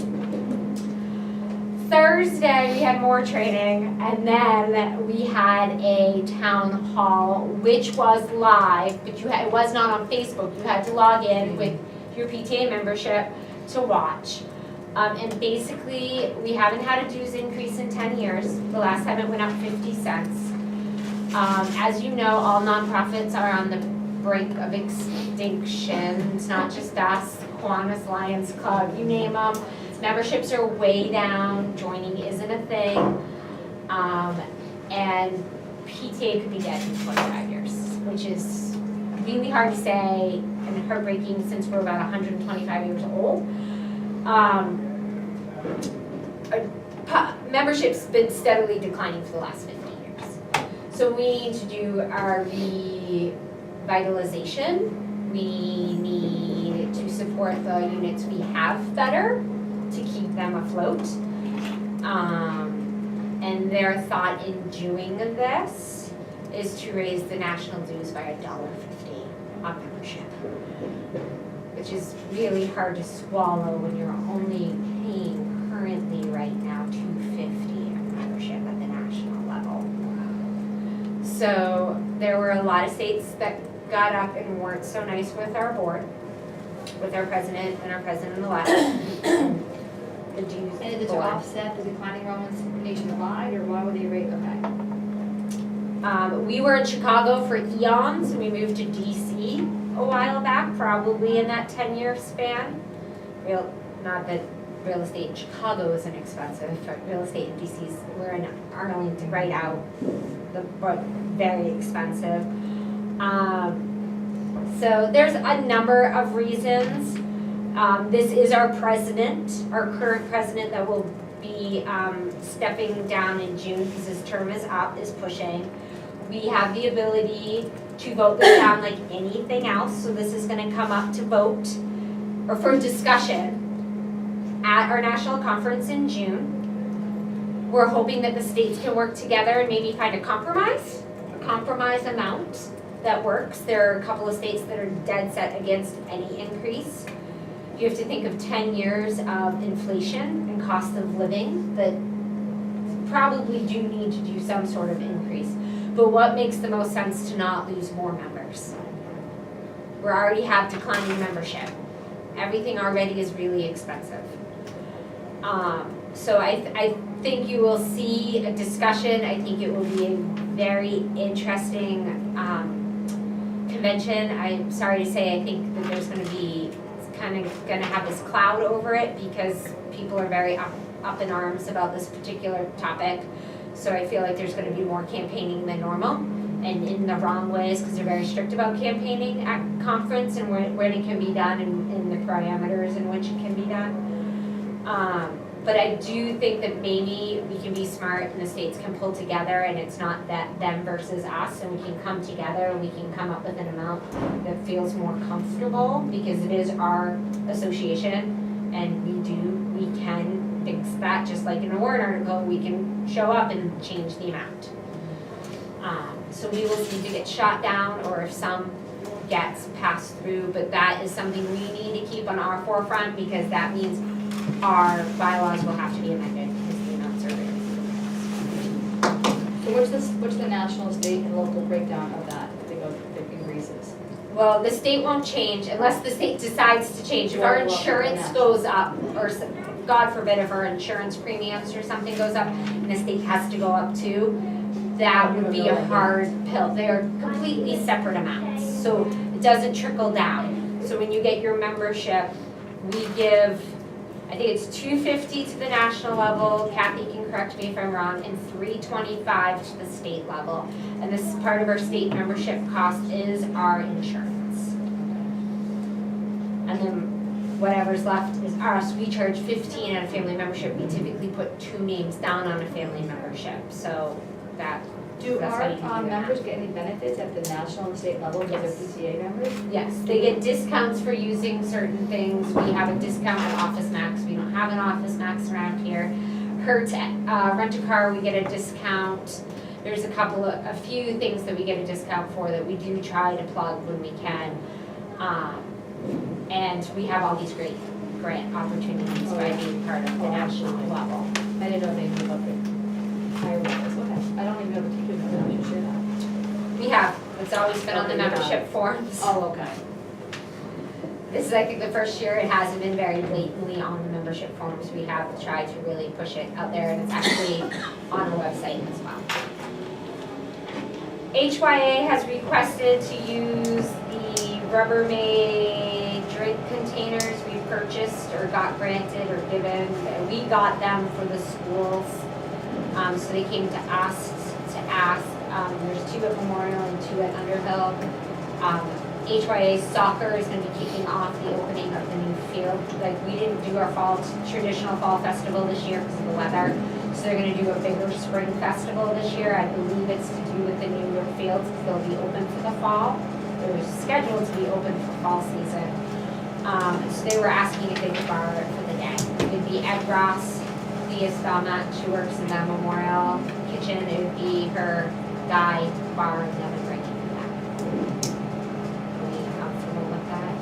Thursday, we had more training, and then we had a town hall, which was live, but it was not on Facebook. You had to log in with your PTA membership to watch. And basically, we haven't had a dues increase in 10 years. The last time it went up 50 cents. As you know, all nonprofits are on the brink of extinction. It's not just us, Kiwanis Lions Club, you name them. Memberships are way down, joining isn't a thing. And PTA could be dead in 25 years, which is really hard to say and heartbreaking since we're about 125 years old. Membership's been steadily declining for the last 50 years. So we need to do our revitalization. We need to support the units we have better to keep them afloat. And their thought in doing this is to raise the national dues by $1.50 on membership, which is really hard to swallow when you're only paying currently right now $2.50 on membership at the national level. So there were a lot of states that got up and weren't so nice with our board, with our president and our president-elect. The dues And is it to board. offset the declining enrollments nationwide, or why would they rate, okay? We were in Chicago for eons, and we moved to DC a while back, probably in that 10-year span. Not that real estate in Chicago isn't expensive, but real estate in DC's, we're in Arlington, right out, but very expensive. So there's a number of reasons. This is our president, our current president that will be stepping down in June because his term is up, is pushing. We have the ability to vote this down like anything else, so this is gonna come up to vote or for discussion at our national conference in June. We're hoping that the states can work together and maybe find a compromise amount that works. There are a couple of states that are dead set against any increase. You have to think of 10 years of inflation and cost of living that probably do need to do some sort of increase. But what makes the most sense to not lose more members? We already have declining membership. Everything already is really expensive. So I think you will see a discussion. I think it will be a very interesting convention. I'm sorry to say, I think that there's gonna be, it's kind of gonna have this cloud over it because people are very up in arms about this particular topic. So I feel like there's gonna be more campaigning than normal, and in the wrong ways, because they're very strict about campaigning at conference and when it can be done and the parameters in which it can be done. But I do think that maybe we can be smart and the states can pull together and it's not that them versus us, and we can come together and we can come up with an amount that feels more comfortable because it is our association and we can fix that, just like in a warrant article, we can show up and change the amount. So we will see if it gets shot down or if some gets passed through, but that is something we need to keep on our forefront because that means our bylaws will have to be amended because the amounts are very. So what's the national, state, and local breakdown of that, if they go, if it increases? Well, the state won't change unless the state decides to change. If our insurance goes up, or God forbid, if our insurance premiums or something goes up, and the state has to go up too, that would be a hard pill. They are completely separate amounts, so it doesn't trickle down. So when you get your membership, we give, I think it's $2.50 to the national level, Kathy can correct me if I'm wrong, and $3.25 to the state level. And this is part of our state membership cost is our insurance. And then whatever's left is ours. We charge $15 at a family membership. We typically put 2 names down on a family membership, so that's how you can Our do that. members get any benefits at the national and state level because Yes. they're PTA members? Yes, they get discounts for using certain things. We have a discount at Office Max. We don't have an Office Max around here. Rent a car, we get a discount. There's a few things that we get a discount for that we do try to plug when we can. And we have all these great grant opportunities by being part of the national level. I didn't know anything about the higher levels, okay. I don't even know if you could know that, I should share that. We have, it's always been on the Okay, you got membership forms. Oh, okay. This is, I think, the first year it hasn't been very blatantly on the membership forms. We have tried to really push it out there, and it's actually on our website as well. HYA has requested to use the Rubbermaid drink containers we purchased or got granted or given. We got them for the schools So they came to us to ask, there's 2 at Memorial and 2 at Underhill. HYA soccer is gonna be kicking off the opening of the new field. Like, we didn't do our traditional fall festival this year because of the weather. So they're gonna do a bigger spring festival this year. I believe it's to do with the newer fields because they'll be open for the fall. They're scheduled to be open for fall season. So they were asking if they could borrow it for the day. It would be Ed Ross, Leah Spellnut, she works in the Memorial Kitchen. It would be her guy borrowing them and bringing them back. Are we comfortable with that?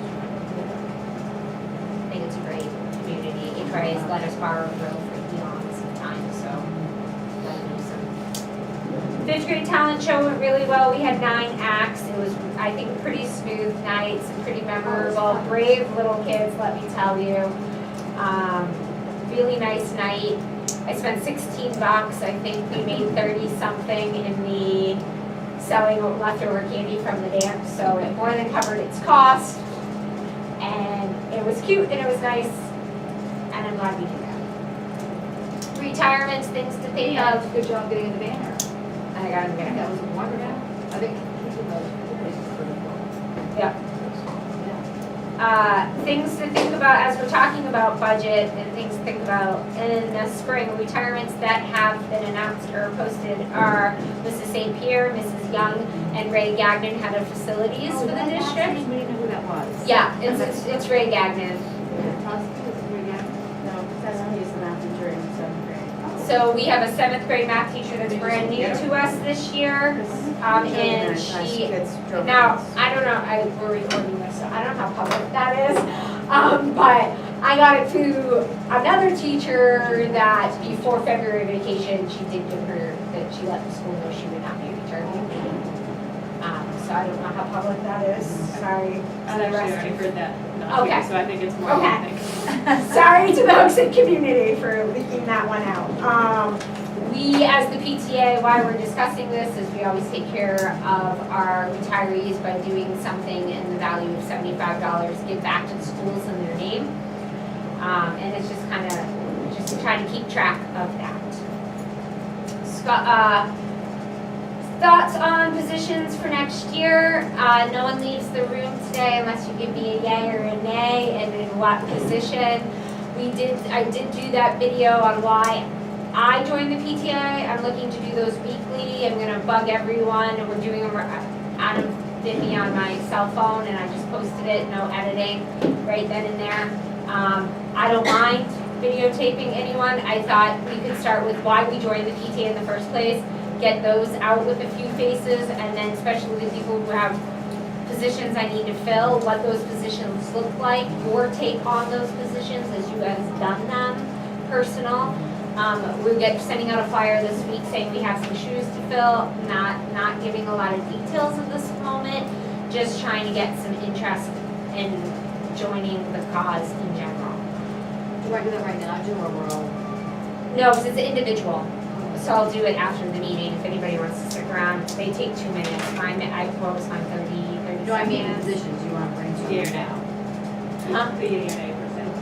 I think it's a great community. HRA has let us borrow a grill for eons of time, so that'll be some. 5th grade talent show went really well. We had 9 acts. It was, I think, a pretty smooth night, some pretty memorable, brave little kids, let me tell you. Really nice night. I spent $16. I think we made 30 something in the selling leftover candy from the dance, so it more than covered its cost. And it was cute and it was nice, and I'm glad we did that. Retirements, things to think of. Good job getting in the banner. I got it there. That was wonderful. I think Yeah. Things to think about as we're talking about budget and things to think about in the spring. Retirements that have been announced or posted are Mrs. St. Pierre, Mrs. Young, and Ray Gagnon, head of facilities for the district. We didn't know who that was. Yeah, it's Ray Gagnon. So we have a 7th grade math teacher that's brand new to us this year. And she, now, I don't know, we're recording this, so I don't know how public that is. But I got it to another teacher that before February vacation, she did give her, that she let the school know she would not be returning. So I don't know how public that is, sorry. I actually heard that, not Okay. here, so I think it's more Okay. than Sorry to the Hooksett community for leaking that one out. We, as the PTA, why we're discussing this is we always take care of our retirees by doing something in the value of $75, give back to the schools in their name. And it's just kind of, just trying to keep track of that. Thoughts on positions for next year? No one leaves the room today unless you give me a yay or a nay, and in what position. I did do that video on why I joined the PTA. I'm looking to do those weekly. I'm gonna bug everyone, and we're doing them out of Vimeo on my cell phone, and I just posted it, no editing, right then and there. I don't mind videotaping anyone. I thought we could start with why we joined the PTA in the first place, get those out with a few faces, and then especially the people who have positions I need to fill, what those positions look like, your take on those positions as you guys done them, personal. We're sending out a flyer this week saying we have some shoes to fill, not giving a lot of details at this moment, just trying to get some interest in joining the cause in general. Do I do that right now, Jim, or we're all? No, because it's individual. So I'll do it after the meeting if anybody wants to stick around. They take 2 minutes. What was mine, 30 No, I mean seconds? positions, you want to brainstorm? here now. Huh? The yay or nay percent.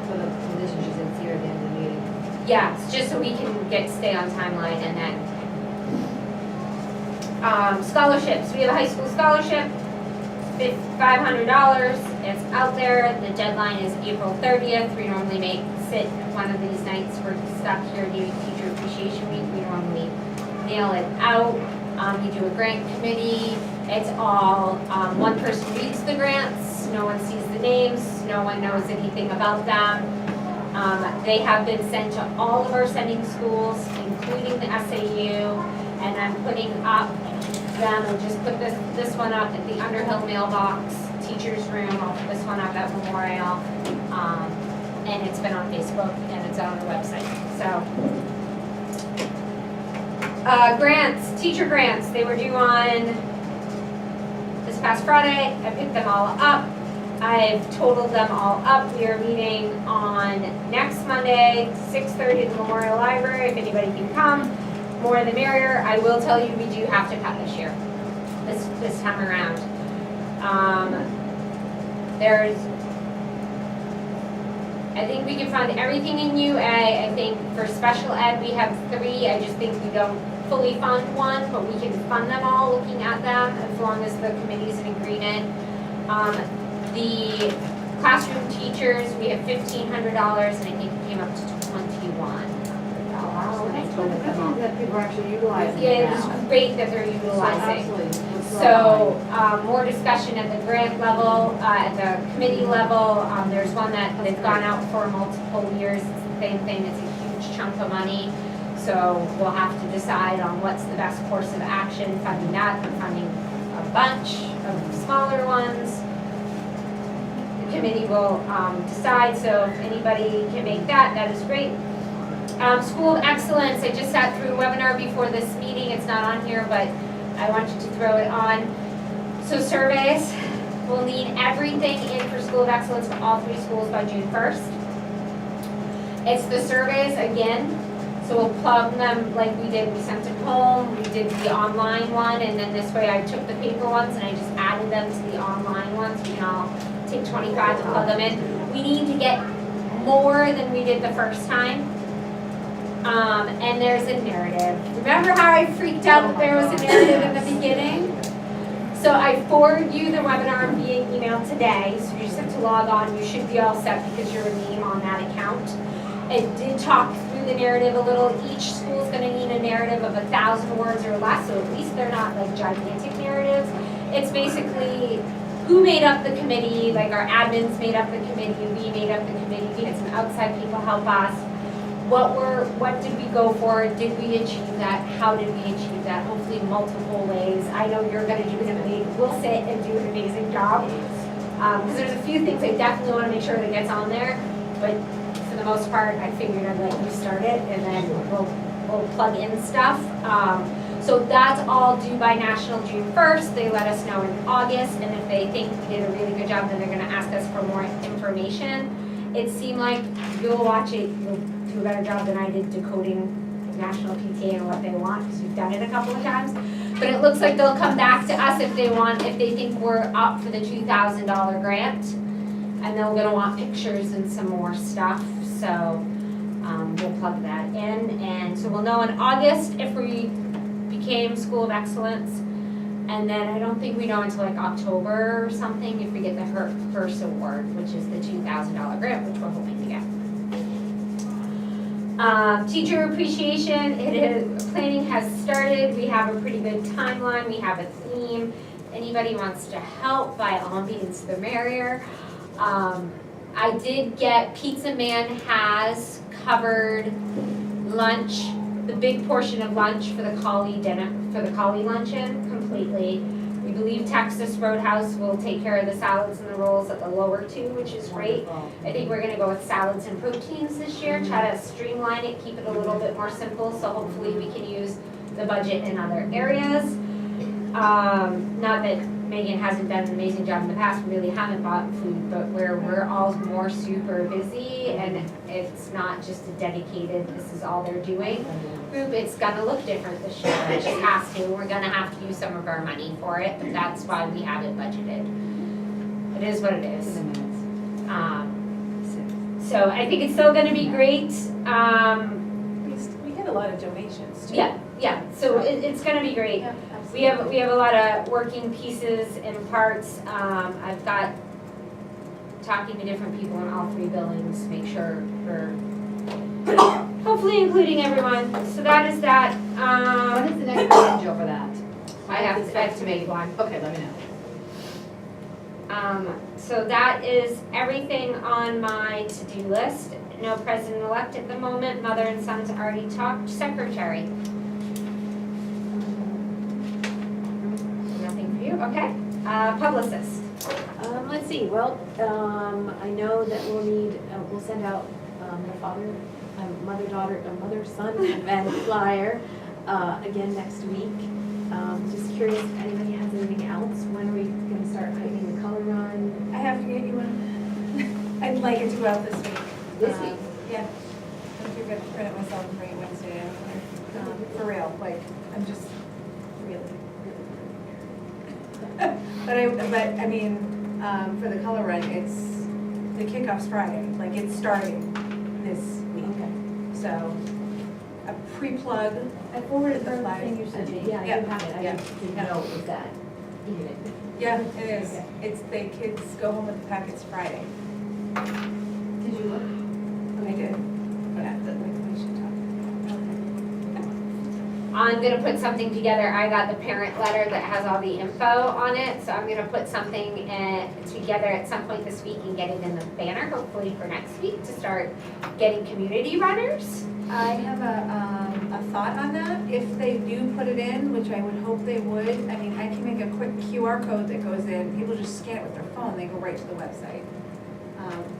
For the positions, you said here at the end of the meeting. Yeah, it's just so we can stay on timeline and then. Scholarships, we have a high school scholarship, $500, it's out there, the deadline is April 30th, we normally sit one of these nights, we're stuck here doing Teacher Appreciation Week, we normally nail it out. You do a grant committee, it's all, one person reads the grants, no one sees the names, no one knows anything about them. They have been sent to all of our sending schools, including the SAU, and I'm putting up them, and just put this one up at the Underhill mailbox, teacher's room, I'll put this one up at Memorial, and it's been on Facebook, and it's on the website, so. Grants, teacher grants, they were due on this past Friday, I picked them all up. I've totaled them all up. We are meeting on next Monday, 6:30 at the Memorial Library, if anybody can come. More the merrier. I will tell you, we do have to cut this year, this time around. I think we can fund everything in UA. I think think for special ed, we have 3, I just think we don't fully fund one, but we can fund them all, looking at them, as long as the committee's in agreement. The classroom teachers, we have $1,500, and I think it came up to $2,100. When I totaled them all. That people are actually utilizing Yeah, it it's now. great that they're utilizing. Absolutely. So, more discussion at the grant level, at the committee level. There's one that they've gone out for multiple years. It's the same thing, it's a huge chunk of money. So we'll have to decide on what's the best course of action, funding that, or funding a bunch of smaller ones. The committee will decide, so if anybody can make that, that is great. School of Excellence, I just sat through a webinar before this meeting, it's not on here, but I wanted to throw it on. So surveys, we'll need everything in for School of Excellence for all 3 schools by June 1st. It's the surveys again, so we'll plug them like we did, we sent it home, we did the online one, and then this way I took the paper ones and I just added them to the online ones. We can all take 25 and plug them in. We need to get more than we did the first time. And there's a narrative. Remember how I freaked out that there was a narrative in the beginning? So I forward you the webinar via email today, so you just have to log on. You should be all set because you're a name on that account. It did talk through the narrative a little. Each school's gonna need a narrative of 1,000 words or less, so at least they're not like gigantic narratives. It's basically who made up the committee, like our admins made up the committee, we made up the committee, we had some outside people help us. What did we go for? Did we achieve that? How did we achieve that? Hopefully multiple ways. I know you're gonna do it, we'll sit and do an amazing job. Because there's a few things I definitely wanna make sure that gets on there, but for the most part, I figured I'd let you start it and then we'll plug in stuff. So that's all due by National June 1st. They let us know in August, and if they think we did a really good job, then they're gonna ask us for more information. It seemed like you'll watch it, you'll do a better job than I did decoding National PTA and what they want, because we've done it a couple of times. But it looks like they'll come back to us if they think we're up for the $2,000 grant. And they're gonna want pictures and some more stuff, so we'll plug that in. And so we'll know in August if we became School of Excellence. And then I don't think we know until like October or something if we get the first award, which is the $2,000 grant, which we're hoping to get. Teacher appreciation, planning has started. We have a pretty good timeline. We have a theme. Anybody wants to help, by all means, the merrier. I did get, Pizza Man has covered lunch, the big portion of lunch for the Collie dinner, for the Collie luncheon completely. We believe Texas Roadhouse will take care of the salads and the rolls at the lower 2, which is great. I think we're gonna go with salads and proteins this year, try to streamline it, keep it a little bit more simple, so hopefully we can use the budget in other areas. Not that Megan hasn't done an amazing job in the past, we really haven't bought food, but we're all more super busy, and it's not just a dedicated, this is all they're doing group. It's gonna look different this year, it just has to. We're gonna have to use some of our money for it, but that's why we have it budgeted. It is what it is. So I think it's still gonna be great. We get a lot of donations too. Yeah, so it's gonna be great. Yeah, We have a lot of working pieces and parts. I've got talking to different people in all 3 buildings to make sure we're hopefully including everyone. So that is that. When is the next meeting, Joe, for that? I have to make one. Okay, let me know. So that is everything on my to-do list. No president-elect at the moment. Mother and son's already talked. Secretary. Nothing for you, okay. Publicist. Let's see, well, I know that we'll send out the mother-son event flyer, again next week. Just curious if anybody has anything else, when are we gonna start hiking the color run? I have to get you one. I'd like it to go out this week. This week? Yeah. I'm gonna print it myself and bring it Wednesday. For real, like, I'm just really. But I mean, for the color run, the kickoff's Friday, like it's starting this week. Okay. so a pre-plug. I forwarded the Flyer. thing you sent me, yeah, I Yeah. do have it, I Yeah. just didn't Yeah. know it was that unit. Yeah, it is. Okay. It's, the kids go home with the packets Friday. Did you look? I did, but we should talk. I'm gonna put something together, I got the parent letter that has all the info on it, so I'm gonna put something together at some point this week and get it in the banner, hopefully for next week, to start getting community runners. I have a thought on that. If they do put it in, which I would hope they would, I mean, I can make a quick QR code that goes in, people just scan it with their phone, they go right to the website.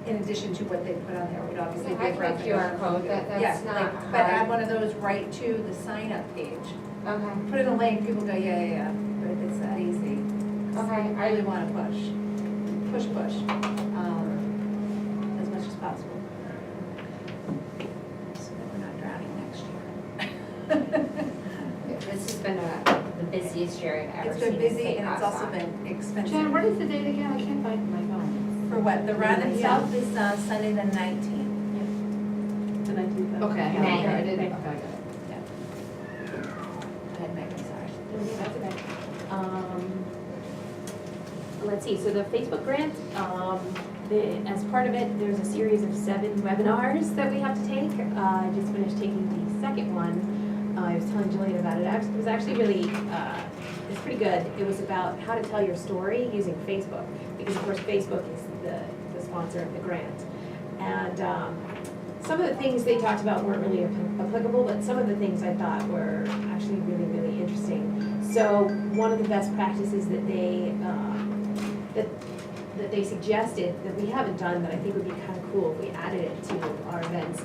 In addition to what they put on there, would obviously be I a can make QR code, that's Yeah, not like, but add hard. one of those right to the sign up page. Okay, Put in a link, people go, yeah, but if it's that easy. okay, I really wanna push, as much as possible. So that we're not drowning next year. this has been the busiest year I've ever It's seen. been this busy state and it's pass also on. been expensive. Jen, what is the date again? I can't find my phone. For what, the run itself is Sunday the 19th. The 19th. Okay. May. Yeah, I did. Okay, I got it. Go ahead, Megan, sorry. That's okay. Let's see, so the Facebook grant, as part of it, there's a series of 7 webinars that we have to take. I just finished taking the second one. I was telling Jillian about it. It was actually really, it's pretty good. It was about how to tell your story using Facebook, because of course Facebook is the sponsor of the grant. And some of the things they talked about weren't really applicable, but some of the things I thought were actually really, really interesting. So one of the best practices that they suggested, that we haven't done, that I think would be kind of cool if we added it to our events,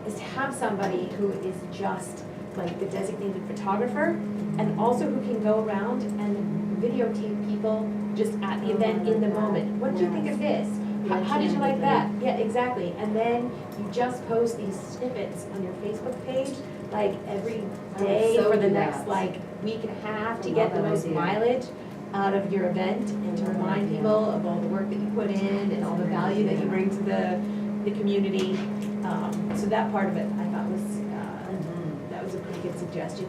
is to have somebody who is just like the designated photographer, and also who can go around and videotape people just at the event in the moment. What did you think of this? How did you like that? Yeah, exactly. And then you just post these snippets on your Facebook page, like every day so for the do next that. like week and a half to I get love the that most idea. mileage out of your event, and to remind people of all the work that you put in and all the value that you bring to the community. So that part of it I thought was, that was a pretty good suggestion.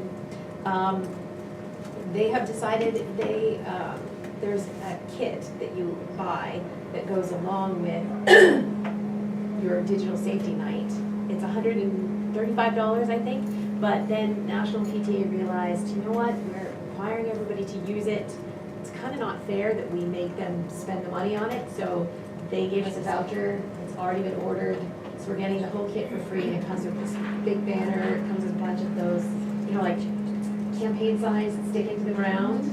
They have decided there's a kit that you buy that goes along with your digital safety night. It's $135, I think, but then National PTA realized, you know what, we're requiring everybody to use it. It's kind of not fair that we make them spend the money on it, so they gave us a voucher. It's already been ordered, so we're getting the whole kit for free, and it comes with this big banner. It comes with a bunch of those, like campaign signs that stick into the ground,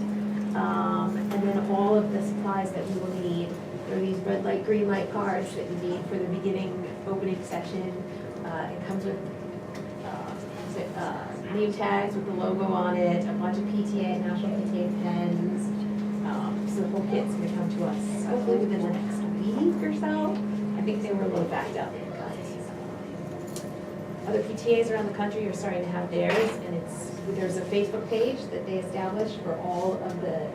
and then all of the supplies that we will need. There are these red light, green light cards that you need for the beginning opening session. It comes with name tags with the logo on it, a bunch of PTA, national PTA pens. So the whole kit's gonna come to us hopefully within the next week or so. I think they were a little backed up, but other PTAs around the country are starting to have theirs, and there's a Facebook page that they established for all of the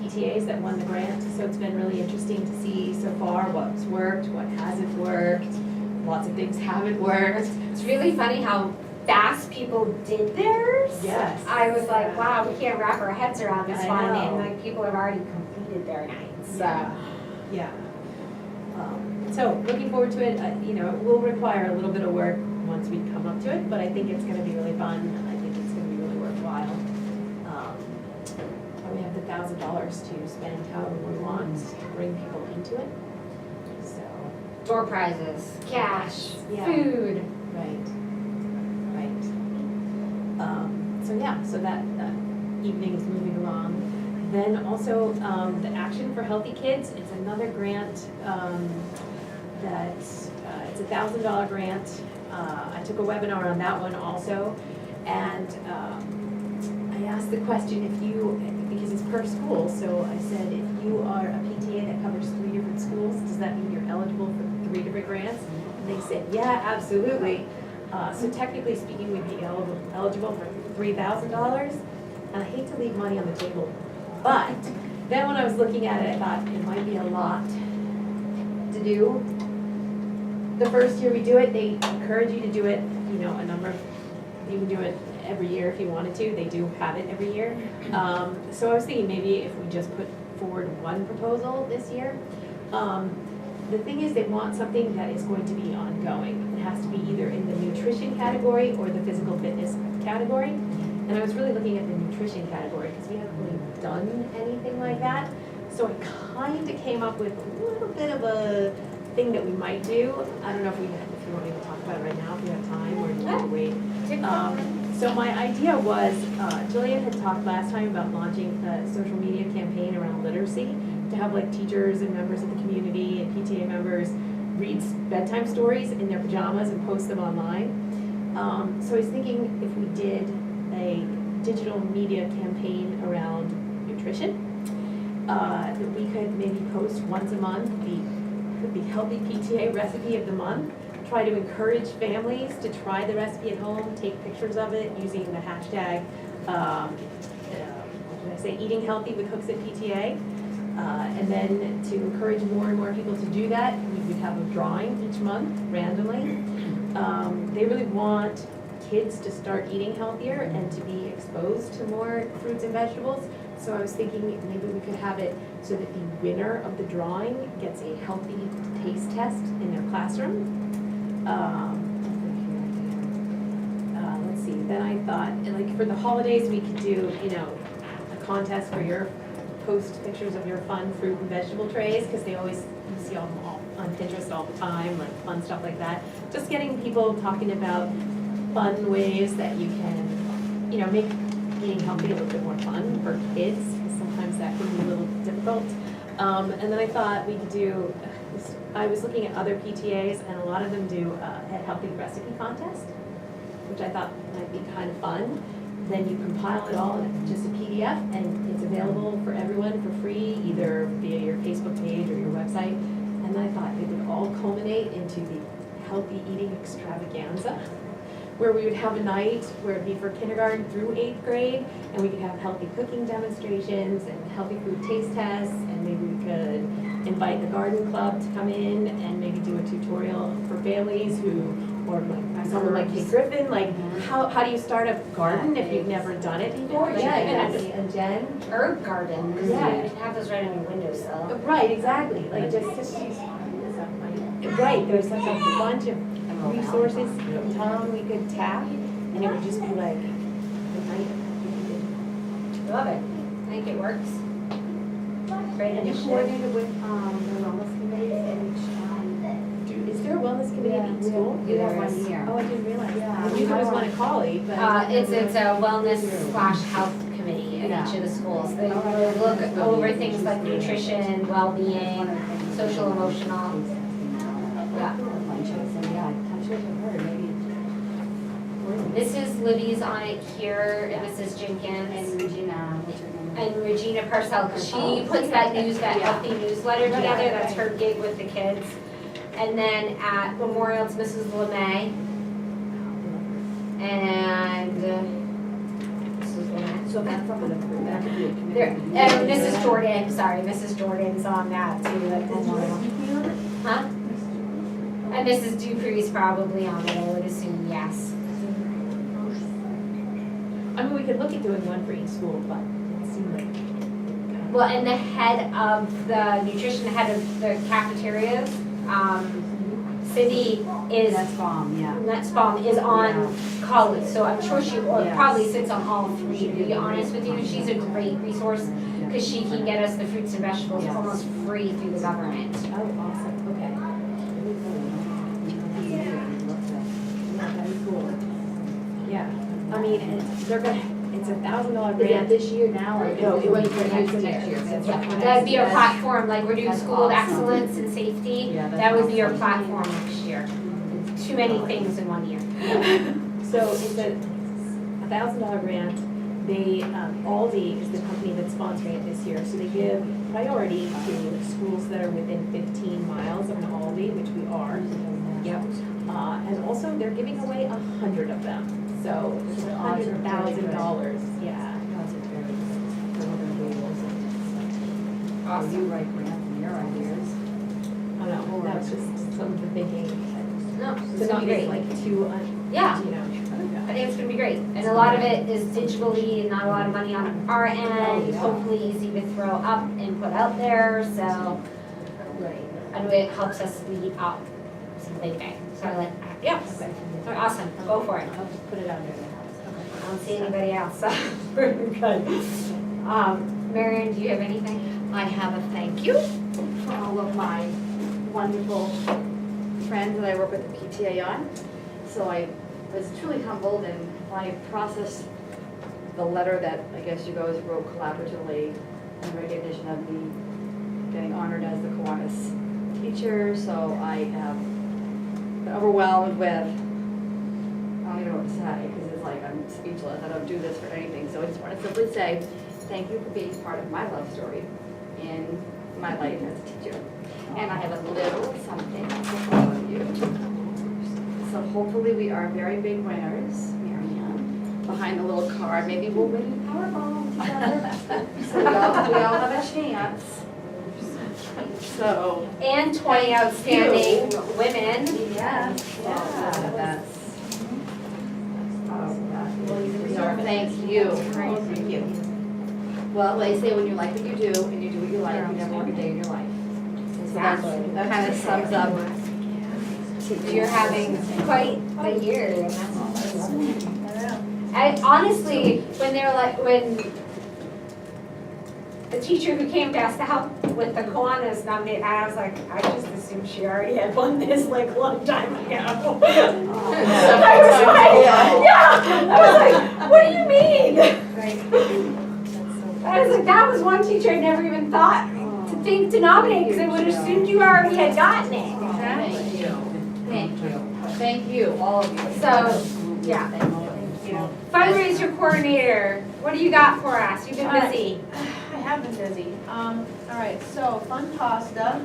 PTAs that won the grant. So it's been really interesting to see so far what's worked, what hasn't worked. Lots of things haven't worked. It's really funny how fast people did theirs. Yes. I was like, wow, we can't wrap our heads around this I one, know. and like people have already completed their nights, so. Yeah. So looking forward to it. It will require a little bit of work once we come up to it, but I think it's gonna be really fun. I think it's gonna be really worthwhile. And we have the $1,000 to spend however we want to bring people into it. So, Door prizes, cash, Yeah. food. right. So that evening is moving along. Then also, the Action for Healthy Kids, it's another grant, it's a $1,000 grant. I took a webinar on that one also, and I asked the question, because it's per school, so I said, if you are a PTA that covers 3 different schools, does that mean you're eligible for 3 different grants? And they said, yeah, absolutely. So technically speaking, we'd be eligible for $3,000, and I hate to leave money on the table, but then when I was looking at it, I thought it might be a lot to do. the first year we do it, they encourage you to do it, you know, you can do it every year if you wanted to, they do have it every year. So I was thinking maybe if we just put forward one proposal this year. The thing is, they want something that is going to be ongoing. It has to be either in the nutrition category or the physical fitness category. And I was really looking at the nutrition category because we haven't really done anything like that. So I kind of came up with a little bit of a thing that we might do. I don't know if you want me to talk about it right now, if you have time, or do you want to wait? So my idea was, Jillian had talked last time about launching a social media campaign around literacy to have like teachers and members of the community and PTA members read bedtime stories in their pajamas and post them online. So I was thinking if we did a digital media campaign around nutrition, that we could maybe post once a month the healthy PTA recipe of the month, try to encourage families to try the recipe at home, take pictures of it using the hashtag, eating healthy with hooks at PTA. And then to encourage more and more people to do that, we would have a drawing each month randomly. They really want kids to start eating healthier and to be exposed to more fruits and vegetables. So I was thinking maybe we could have it so that the winner of the drawing gets a healthy taste test in their classroom. Let's see, then I thought, like for the holidays, we could do, you know, a contest for your post pictures of your fun fruit and vegetable trays, because they always, you see them all on Pinterest all the time, like fun stuff like that. Just getting people talking about fun ways that you can, you know, make eating healthy a little bit more fun for kids, because sometimes that can be a little difficult. And then I thought we could do, I was looking at other PTAs, and a lot of them do a healthy recipe contest, which I thought might be kind of fun. Then you compile it all in just a PDF, and it's available for everyone for free, either via your Facebook page or your website. And then I thought it would all culminate into the healthy eating extravaganza, where we would have a night where it'd be for kindergarten through 8th grade, and we could have healthy cooking demonstrations and healthy food taste tests, and maybe we could invite the garden club to come in and maybe do a tutorial for families who, or like someone like Kate Griffin, like how do you start a garden if you've never done it before? Like and Jen. Herb garden, because Yeah. you can have those right on your windowsill. Right, exactly, like just, right, there's like a bunch of resources from town we could tap, and it would just be like, a night Love it. I think it works. Great And you initiative. coordinated with, the wellness committee in each town? Is there a wellness committee at each school? We have There one is. here. Oh, I didn't realize. Yeah. I knew there was one at Collie, but. It's a wellness/health committee at each of the schools. They look over things like nutrition, well-being, social, emotional. Yeah. I'm sure you've heard, maybe. Mrs. Libby's on it here, and Mrs. Jenkins, And Regina, what's her name? and Regina Parcell, 'cause she puts that healthy newsletter together, that's her gig with the kids. And then at Memorial, it's Mrs. LeMay. And, Mrs. LeMay. So that's probably that could be a committee. There, and Mrs. Jordan, sorry, Mrs. Jordan's on that too, at Memorial. Huh? And Mrs. Dupree's probably on it, I would assume, yes. I mean, we could look at doing one for each school, but it seemed like. Well, and the head of the nutrition, the head of the cafeterias, Cindy is, That's bomb, yeah. Nutsbaum is on college, so I'm sure she Yes. probably sits on all three, to be honest with you. She's a great resource, because she can get us the fruits and vegetables Yes. almost free through the government. Oh, awesome, okay. Yeah, that'd be cool. Yeah, I mean, and they're gonna, it's $1,000 grant. This year now, or? No, it would be for next next year. That's Yeah, right. that'd be our platform, like we're doing That's school of awesome. excellence and safety, Yeah, that's that would be our awesome. platform next year. Too many things in one year. So it's a $1,000 grant. They, Aldi is the company that's sponsoring it this year, so they give priority to schools that are within 15 miles of an Aldi, which we are. Yep. And also they're giving away 100 of them, so it's $100,000, yeah. You write grants and your ideas. I don't know, that was just some of the thinking. No, it's So gonna not be make great. like too, Yeah, you know. I think it's gonna be great. And a lot of it is digitally, not a lot of money on our end, hopefully easy to throw up and put out there, so. And it helps us speed up something big. So I like, yeah, awesome, go for it. I'll just put it out there in the house. I don't see anybody else, so we're good. Marion, do you have anything? I have a thank you for all of my wonderful friends that I work with the PTA on. So I was truly humbled and I processed the letter that I guess you guys wrote collaboratively in recognition of me getting honored as the Kiwanis teacher. So I have been overwhelmed with, I don't even know what to say because it's like I'm speechless. I don't do this for anything. So I just want to simply say thank you for being part of my love story in my life as a teacher. And I have a little something for all of you. So hopefully we are very big winners, Marianne. Behind the little card, maybe we'll win the Powerball together. So we all have a chance. So. And 20 outstanding women. Yeah. That's. So thank you. Thank you. Well, they say when you like what you do and you do what you like, you never work a day in your life. So that kind of sums up. You're having quite a year. And that's awesome. I honestly, when they're like, when the teacher who came to us to help with the Kiwanis nominate, I was like, I just assumed she already had won this like a long time ago. I was like, yeah, I was like, what do you mean? I was like, that was one teacher I never even thought to think to nominate because I would have assumed you already had gotten it. Thank you. Thank you. Thank you, all of you. So, yeah. Fundraiser coordinator, what do you got for us? You've been busy. I have been busy. All right, so Fun Pasta.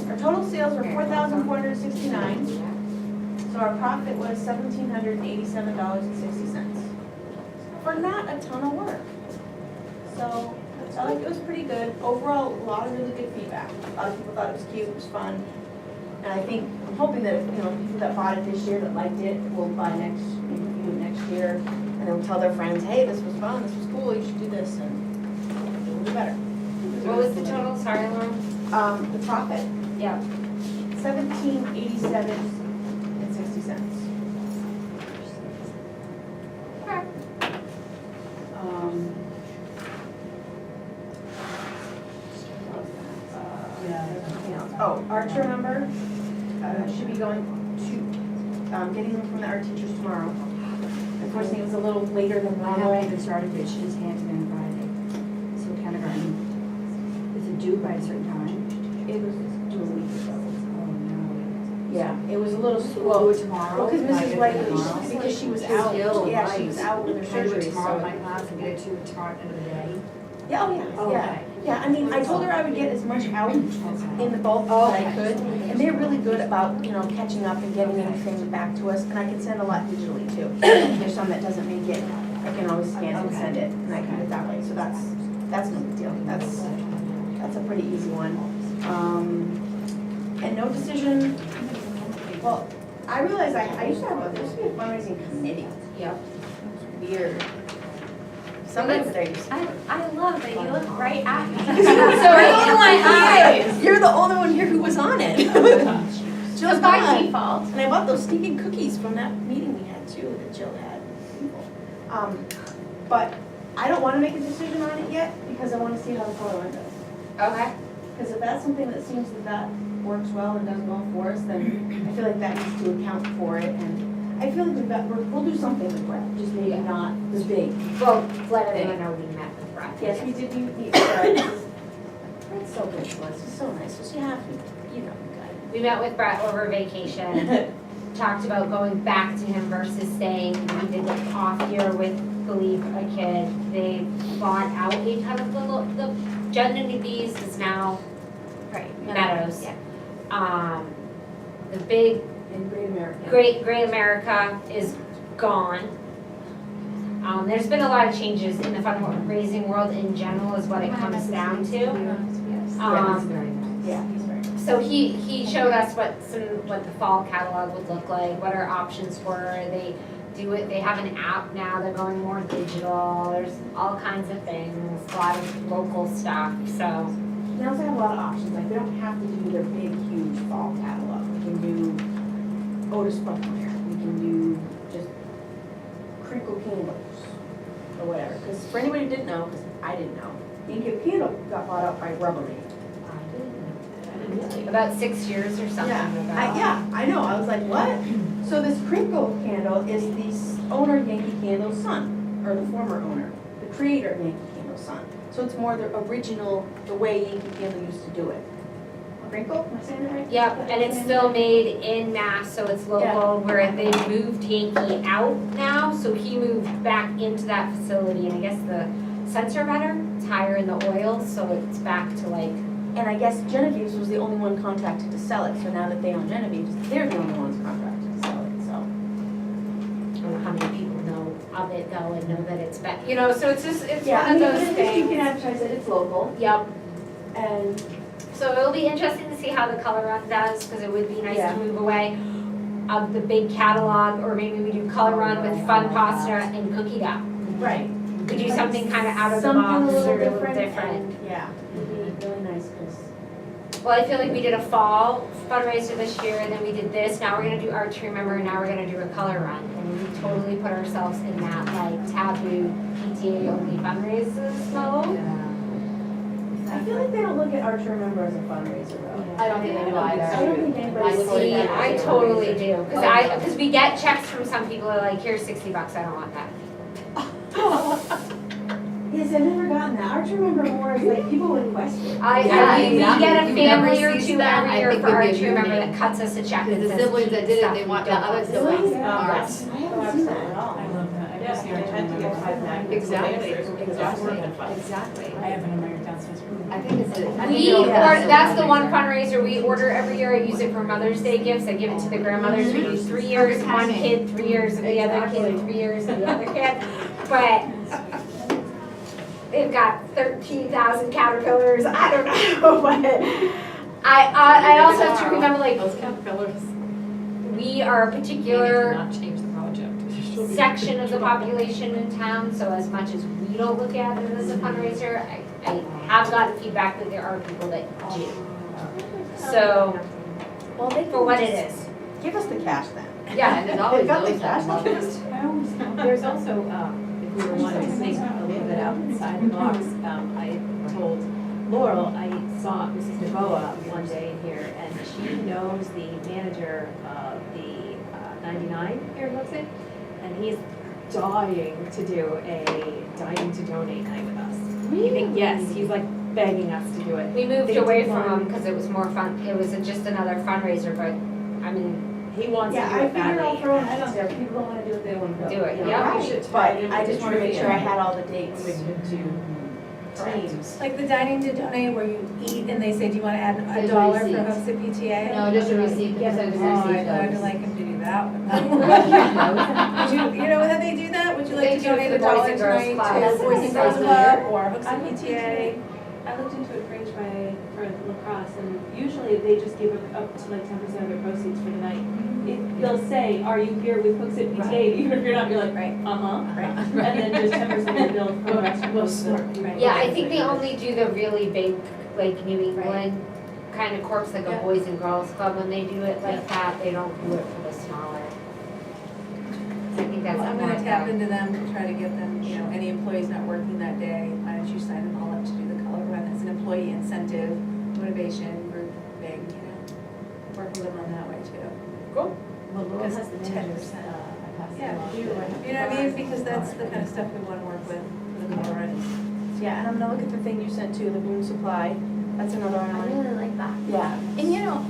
Our total sales were $4,469. So our profit was $1,787.60. For not a ton of work. So I felt like it was pretty good. Overall, a lot of really good feedback. A lot of people thought it was cute, it was fun. And I think, I'm hoping that, people that bought it this year that liked it will buy do it next year. And then tell their friends, hey, this was fun, this was cool, you should do this, and it will do better. What was the total? Sorry, Lauren. The profit, Yeah. $1,787.60. Okay. Oh, art tour number, should be going to, getting them from the art teachers tomorrow. Unfortunately, it was a little later than I haven't normal. even started, but she just handed in Friday. So kindergarten, is it due by a certain time? It was due a week ago. Oh, no. Yeah, it was a little, So we'll do well, it tomorrow? because Can I Mrs. get it White, tomorrow? because she was She's out, ill, yeah, she right. was out with her Can I do surgery, it tomorrow in so. my class and get it to her tomorrow at the end of the day? Yeah, oh yeah, Oh, yeah. okay. Yeah, I mean, I told her I would get as much out in the bulk that I could, and they're really good about, catching up and getting anything back to us, and I can send a lot digitally too. If there's some that doesn't make it, I can always scan and send it, and I can do it that way, so that's no big deal. That's a pretty easy one. And no decision, well, I realized there used to be a fundraising committee. Yep. Weird. Sometimes that I used to. I love that you look right at me. Sorry, in my eyes. You're the only one here who was on it. Jill's By gone. default. And I bought those stinking cookies from that meeting we had too, that Jill had. But I don't want to make a decision on it yet because I want to see how the color line does. Okay. Because if that's something that seems that works well and does well for us, then I feel like that needs to account for it. And I feel like we'll do something with Brett, just maybe not this big. Well, let everyone know we met with Brett. Yes, we did meet with Brett. Brett's so good to us, he's so nice, so you have to, We met with Brett over vacation, talked about going back to him versus staying. We did an off year with Believe a Kid. They bought out a ton of the Genevieve is now Right. Meadows. Yeah. The big in Great America. Great America is gone. There's been a lot of changes in the fundraising world in general is what it comes down to. Yes. Yeah, he's very nice. So he showed us what the fall catalog would look like, what our options were. They have an app now, they're going more digital, there's all kinds of things, a lot of local stuff, so. They also have a lot of options, like they don't have to do their big, huge fall catalog. We can do Otis Buckner, we can do just crinkle candles, or whatever. Because for anybody who didn't know, because I didn't know, Ink Candle got bought out by Rubbermaid. About 6 years or something ago. I know, I was like, what? So this crinkle candle is the owner of Yankee Candle's son, or the former owner, the creator of Yankee Candle's son. So it's more the original, the way Yankee Candle used to do it. Crinkle, am I saying that right? Yep, and it's still made in Mass, so it's local, where they moved Yankee out now, so he moved back into that facility, and I guess the scents are better, it's higher in the oil, so it's back to like. And I guess Genevieve's was the only one contracted to sell it, so now that they own Genevieve's, they're the only ones contracted to sell it, so. I don't know how many people know of it though and know that it's back, you know, so it's just, it's Yeah, one of I those mean, you things. can advertise that it's local, Yep, and so it'll be interesting to see how the color run does, because it would be nice Yeah. to move away of the big catalog, or maybe we do color run with fun pasta and cookie dough. right. Could do something kind of out of the Something box a little or a little different, different. and, yeah, it'd be really nice, because. Well, I feel like we did a fall fundraiser this year, and then we did this, now we're gonna do Art to Remember, and now we're gonna do a color run. And we totally put ourselves in that like taboo PTA only fundraisers mode. I feel like they don't look at Art to Remember as a fundraiser though. I don't think they do either. I don't think anybody's. See, I totally do, cause we get checks from some people that are like, here's $60, I don't want that. Yes, I've never gotten that. Art to Remember more is like people request it. We exactly. get a You've never family or seen two that? every I year think for we'd Art give to you Remember money. that cuts us a check. Because and the says, siblings that "Keep did it, stuff they you want the don't other want." siblings. Really? All right. I haven't seen that at all. I love that. Yeah, they had to get 5 magnets. Exactly. Because that's more than fun. Exactly. I have it in my downstairs room. I think it's a. I think We it'll pass. order, that's the one fundraiser we order every year, I use it for Mother's Day gifts, I give it to the grandmothers, we do 3 years of one kid, 3 years of the other kid, 3 years of the other kid. But they've got 13,000 caterpillars, I don't know, but I also have to remember, like, Those caterpillars. we are a particular Not change the project. section of the population in town, so as much as we don't look at it as a fundraiser, I have gotten feedback that there are people that do. So, Well, they for what it is. Give us the cash then. Yeah, And there's always got the those cash, that they'll love give it. us. There's also, if we were wanting to think a little bit outside the box, I told Laurel, I saw Mrs. Navoa one day in here, and she knows the manager of the 99 here in Hudson, and he's dying to do a dying to donate night with us. Yes, he's like begging us to do it. We moved They away did from one- them because it was more fun, it was just another fundraiser, but, I mean, He wants to Yeah, do I it figured I'll badly. throw an item there. If people don't wanna do it, they don't wanna do it. Do it, You know, yeah. right. But I just wanna make sure I had all the dates teams. Like the dining to donate where you eat and they say, do you want to add There's $1 for receipts. Hooks at PTA? No, just a receipt, the percentage Oh, receipt I'd goes. like him to do that. Would you know how they do that? Would you like They to do it donate for the Boys $1 and Girls tonight Club. to Boys and That's Girls what Club or Hooks at I looked into PTA? it, I looked into it for HY, for lacrosse, and usually they just give up to like 10% of their proceeds for the night. They'll say, are you here with Hooks at PTA, even if you're not, you're like, Right. and then just 10% of the bill for the rest of the. yeah, I think they only do the really big, like, New England kind of corps, like a Yeah. Boys and Girls Club, when they do it like that, they don't do it for the smaller. I think that's Well, I'm more gonna of tap a- into them to try to get them, you know, any employees not working that day, why don't you sign them all up to do the color run? It's an employee incentive, motivation, group thing, you know? Work with them on that way too. Cool. Well, Laurel Because has the 10%. manager's, I passed it Yeah, along. you know what I mean? Because that's the kind of stuff we wanna work with, for the color run. Yeah, and I'm gonna look at the thing you sent too, the Boone Supply. That's another I one. really like that. Yeah. And you know,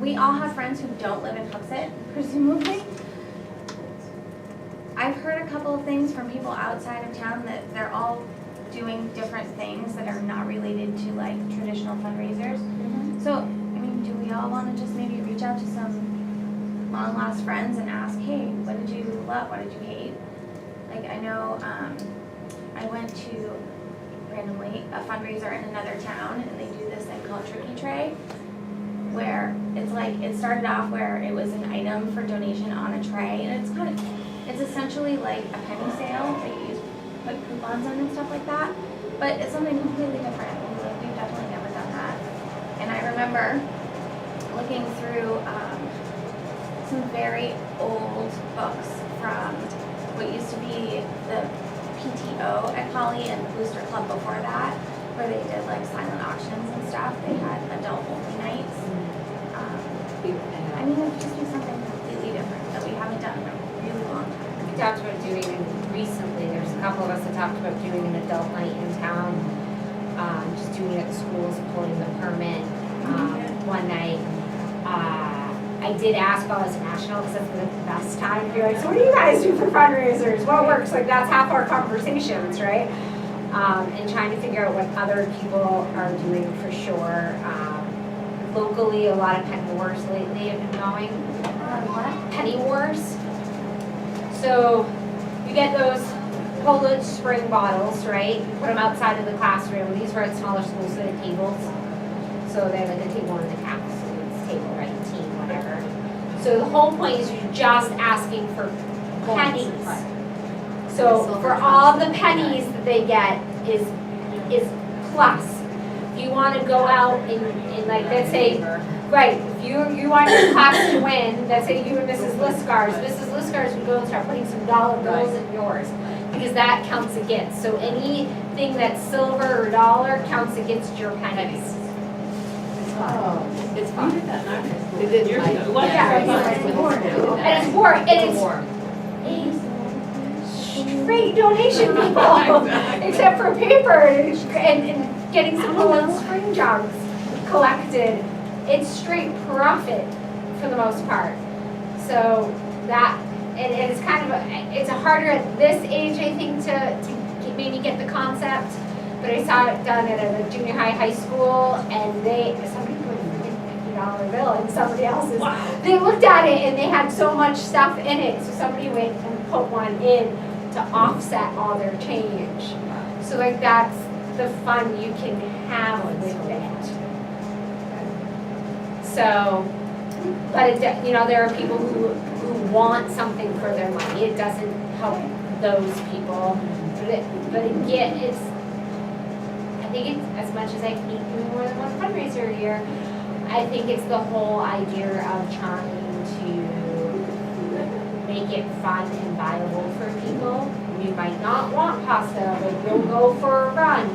we all have friends who don't live in Hooksett, presumably. I've heard a couple of things from people outside of town that they're all doing different things that are not related to like traditional fundraisers. So, I mean, do we all want to just maybe reach out to some long lost friends and ask, hey, what did you love? What did you hate? Like, I know I went to randomly a fundraiser in another town, and they do this thing called Tricky Tray, where it's like, it started off where it was an item for donation on a tray, and it's essentially like a penny sale that you put coupons in and stuff like that, but it's something completely different, and like, we've definitely never done that. And I remember looking through some very old books from what used to be the PTO at Collie and the Booster Club before that, where they did like silent auctions and stuff. They had adult only nights. I mean, it would just be something completely different that we haven't done in a really long time. We talked about doing it recently, there's a couple of us that talked about doing an adult night in town, just doing it at the schools, pulling the permit, one night. I did ask while I was national, because that's the best time to be like, so what do you guys do for fundraisers? What works? Like, that's half our conversations, right? And trying to figure out what other people are doing for sure. Locally, a lot of penny wars lately have been going. What? Penny wars. So you get those Polish spring bottles, right? You put them outside of the classroom. These were at smaller schools, so they had tables. So they had like a table and a campus, so it's table, right? Team, whatever. So the whole point is you're just asking for pennies. So for all the pennies that they get is plus. If you want to go out and like, let's say, right, if you want your class to win, let's say you and Mrs. Liskars would go and start putting some dollar bills in yours, because that counts against. So anything that's silver or dollar counts against your pennies. It's We did that in our high school. It did, years like, ago. What? yeah, It's more now. And it's more, and it's straight donation, people, except for paper and getting some little spring jugs collected. It's straight profit for the most part. So that, and it's kind of, it's a harder at this age, I think, to maybe get the concept. But I saw it done at a junior high school, and somebody put a freaking $50 bill in somebody else's. Wow. They looked at it and they had so much stuff in it, so somebody went and put one in to offset all their change. So like, that's the fun you can have with it. So, but it, you know, there are people who want something for their money. It doesn't help those people, but again, I think it's, as much as I hate doing more than one fundraiser a year, I think it's the whole idea of trying to make it fun and viable for people. You might not want pasta, but you'll go for a run.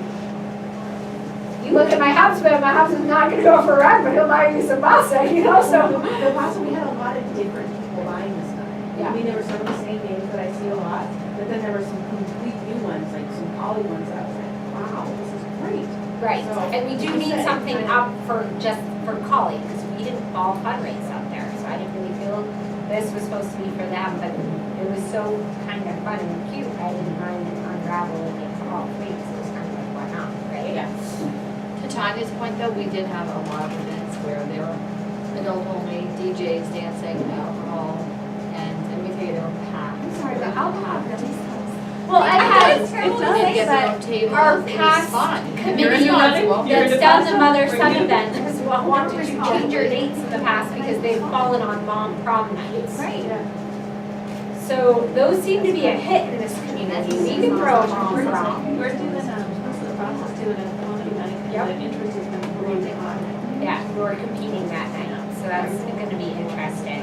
You look at my husband, my husband's not gonna go for a run, but he'll buy you some pasta, you know, so. The pasta, we had a lot of different people buying this time. Yeah. I mean, there were some of the same names that I see a lot, but then there were some complete new ones, like some Collie ones that I was like, wow, this is great. Right, So, and we do like you need said, something kind up for, just for Collie, because we didn't all fundraise out there, so I didn't really feel this was supposed to be for them, but it was so kind of fun and cute, I didn't mind unraveling it for all three, so it was kind of like, why not, right? Yeah. To Tanya's point though, we did have a lot of events where there were adult only, DJs, dancing, alcohol, and let me tell you, they were packed. I'm sorry, but alcohol really sucks. Well, I had, It's terrible to And say, get their own but tables, our it was past fun. committee You're that's done the Mother Son Bring it. event has wanted to change your dates in the past because they've fallen on mom prom nights. right. So those seem to be a hit in this community. We can throw a mom prom. We're doing, what's the process doing a comedy night, Yep. the interest has been really high. Yeah, we're competing that night, so that's gonna be interesting.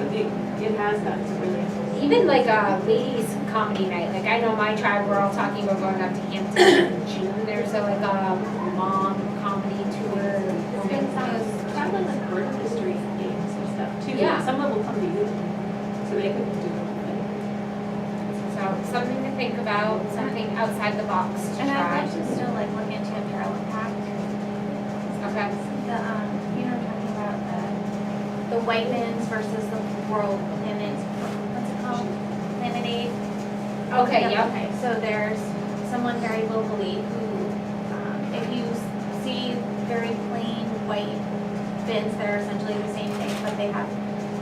It has gotten to really. Even like a ladies comedy night, like I know my tribe, we're all talking about going up to Hampton in June. There's a mom comedy tour. Traveling like murder mystery games and stuff too. Yeah. Some of them will come to you, so they could do it. So something to think about, something outside the box to And I'd try. like to still like look into apparel impact. Okay. The, you know, talking about the white men's versus the world planet, what's it called? Planet Aid. Okay, yep. Okay, so there's someone very locally who, if you see very plain white bins that are essentially the same thing, but they have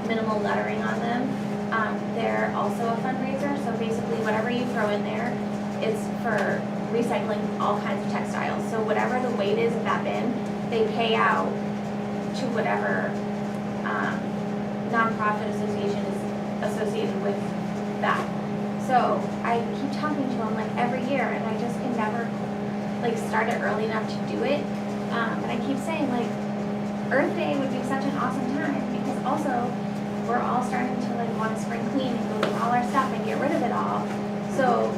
minimal lettering on them, they're also a fundraiser. So basically, whatever you throw in there, it's for recycling all kinds of textiles. So whatever the weight is of that bin, they pay out to whatever nonprofit association is associated with that. So I keep talking to them like every year, and I just can never like start it early enough to do it. But I keep saying like Earth Day would be such an awesome time, because also we're all starting to like want to spring clean and go through all our stuff and get rid of it all. So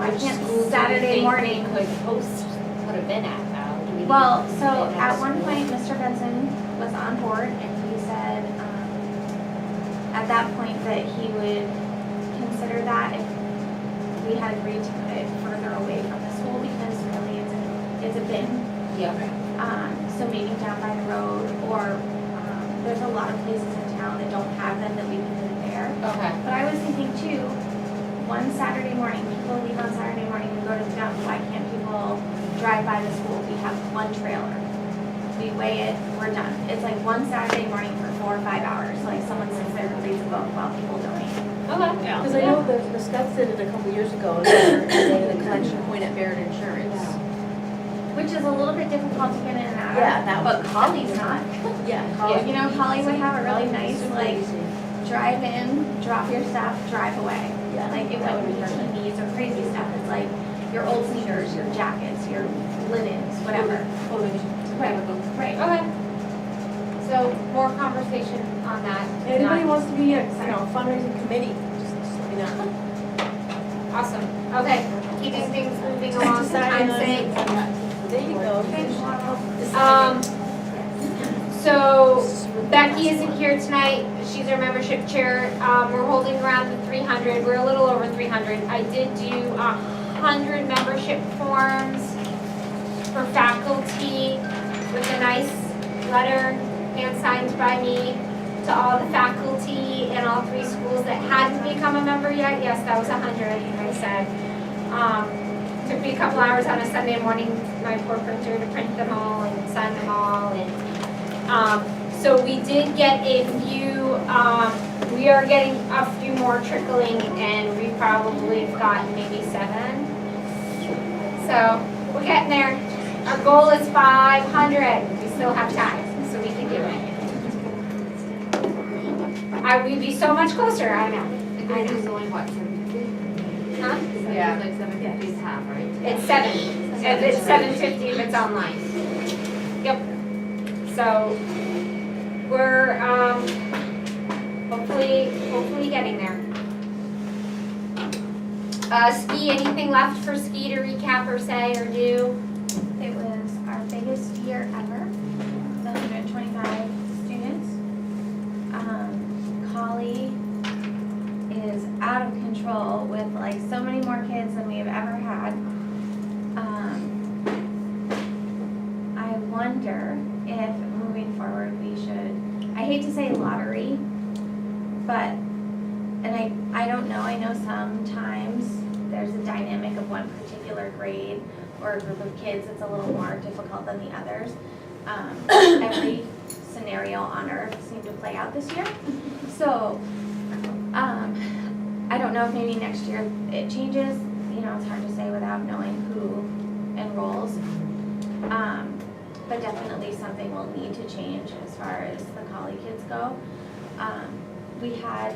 why can't Saturday morning? Could host, put a bin at though. Do we need Well, to so put a bin at at one school? point, Mr. Benson was on board, and he said, at that point that he would consider that if we had agreed to put it further away from the school, because really it's a bin. Yeah. So maybe down by the road, or, there's a lot of places in town that don't have them that we can put it there. Okay. But I was thinking too, one Saturday morning, people leave on Saturday morning and go to the dump, why can't people drive by the school? We have one trailer. We weigh it, we're done. It's like one Saturday morning for 4 or 5 hours, like someone sits there and reads a book while people donate. Okay. Yeah. Because I know the Scouts did it a couple years ago, and they had a collection point at Barrett Insurance. Which is a little bit difficult to get in and out of. Yeah, that But Colley's not. Yeah. You know, Colley would have a really nice, like, Easy. drive in, drop your stuff, drive away. Yeah. Like, it wouldn't be TVs or crazy stuff. It's like your old sneakers, your jackets, your linens, whatever. Right, right. Okay. So more conversation on that. Anybody wants to be a, fundraising committee, just let me know. Awesome. Okay. Keeping things moving along. Deciding I'm on- saying. There you go. So Becky isn't here tonight. She's our membership chair. We're holding around the 300. We're a little over 300. I did do 100 membership forms for faculty with a nice letter hand signed by me to all the faculty in all 3 schools that hadn't become a member yet. Yes, that was 100, I said. Took me a couple hours on a Sunday morning, my poor printer, to print them all and sign them all. And so we did get a few, we are getting a few more trickling, and we probably have gotten maybe 7. So we're getting there. Our goal is 500. We still have time, so we can do it. We'd be so much closer, I know. I know. It's only what, 750? Huh? Yeah. Like 750 is half, right? It's 7. If it's 750 if it's online. Yep. So we're hopefully getting there. Ski, anything left for ski to recap or say or do? It was our biggest year ever, the 125 students. Colley is out of control with like so many more kids than we have ever had. I wonder if moving forward we should, I hate to say lottery, but, and I don't know, I know sometimes there's a dynamic of one particular grade or a group of kids that's a little more difficult than the others. Every scenario on earth seemed to play out this year. So, I don't know if maybe next year it changes, it's hard to say without knowing who enrolls. But definitely something will need to change as far as the Colley kids go. We had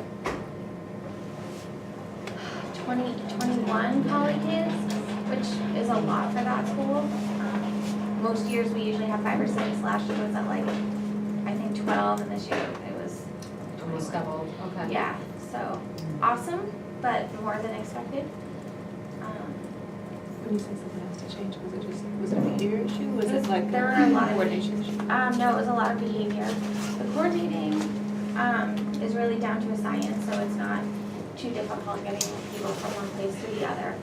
21 Colley kids, which is a lot for that school. Most years we usually have 5 or 6. Last year was at like, I think 12, and this year it was Almost doubled. Okay. yeah, so awesome, but more than expected. When you say something has to change, was it a behavior issue? Was it like There were a lot of coordination issue? No, it was a lot of behavior. The coordinating is really down to a science, so it's not too difficult getting people from one place to the other.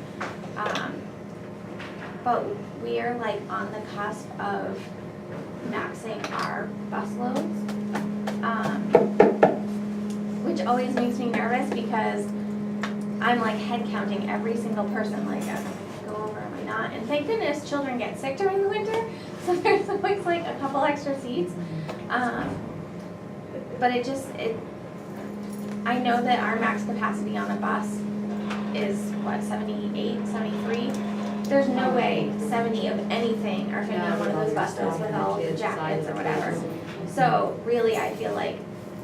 But we are like on the cusp of maxing our bus loads, which always makes me nervous because I'm like head counting every single person, like am I gonna go over, am I not? And thank goodness children get sick during the winter, so there's always like a couple extra seats. But I know that our max capacity on a bus is what, 78, 73? there's no way 70 of anything are fitting on one of those buses with all of the jackets or whatever. So really, I feel like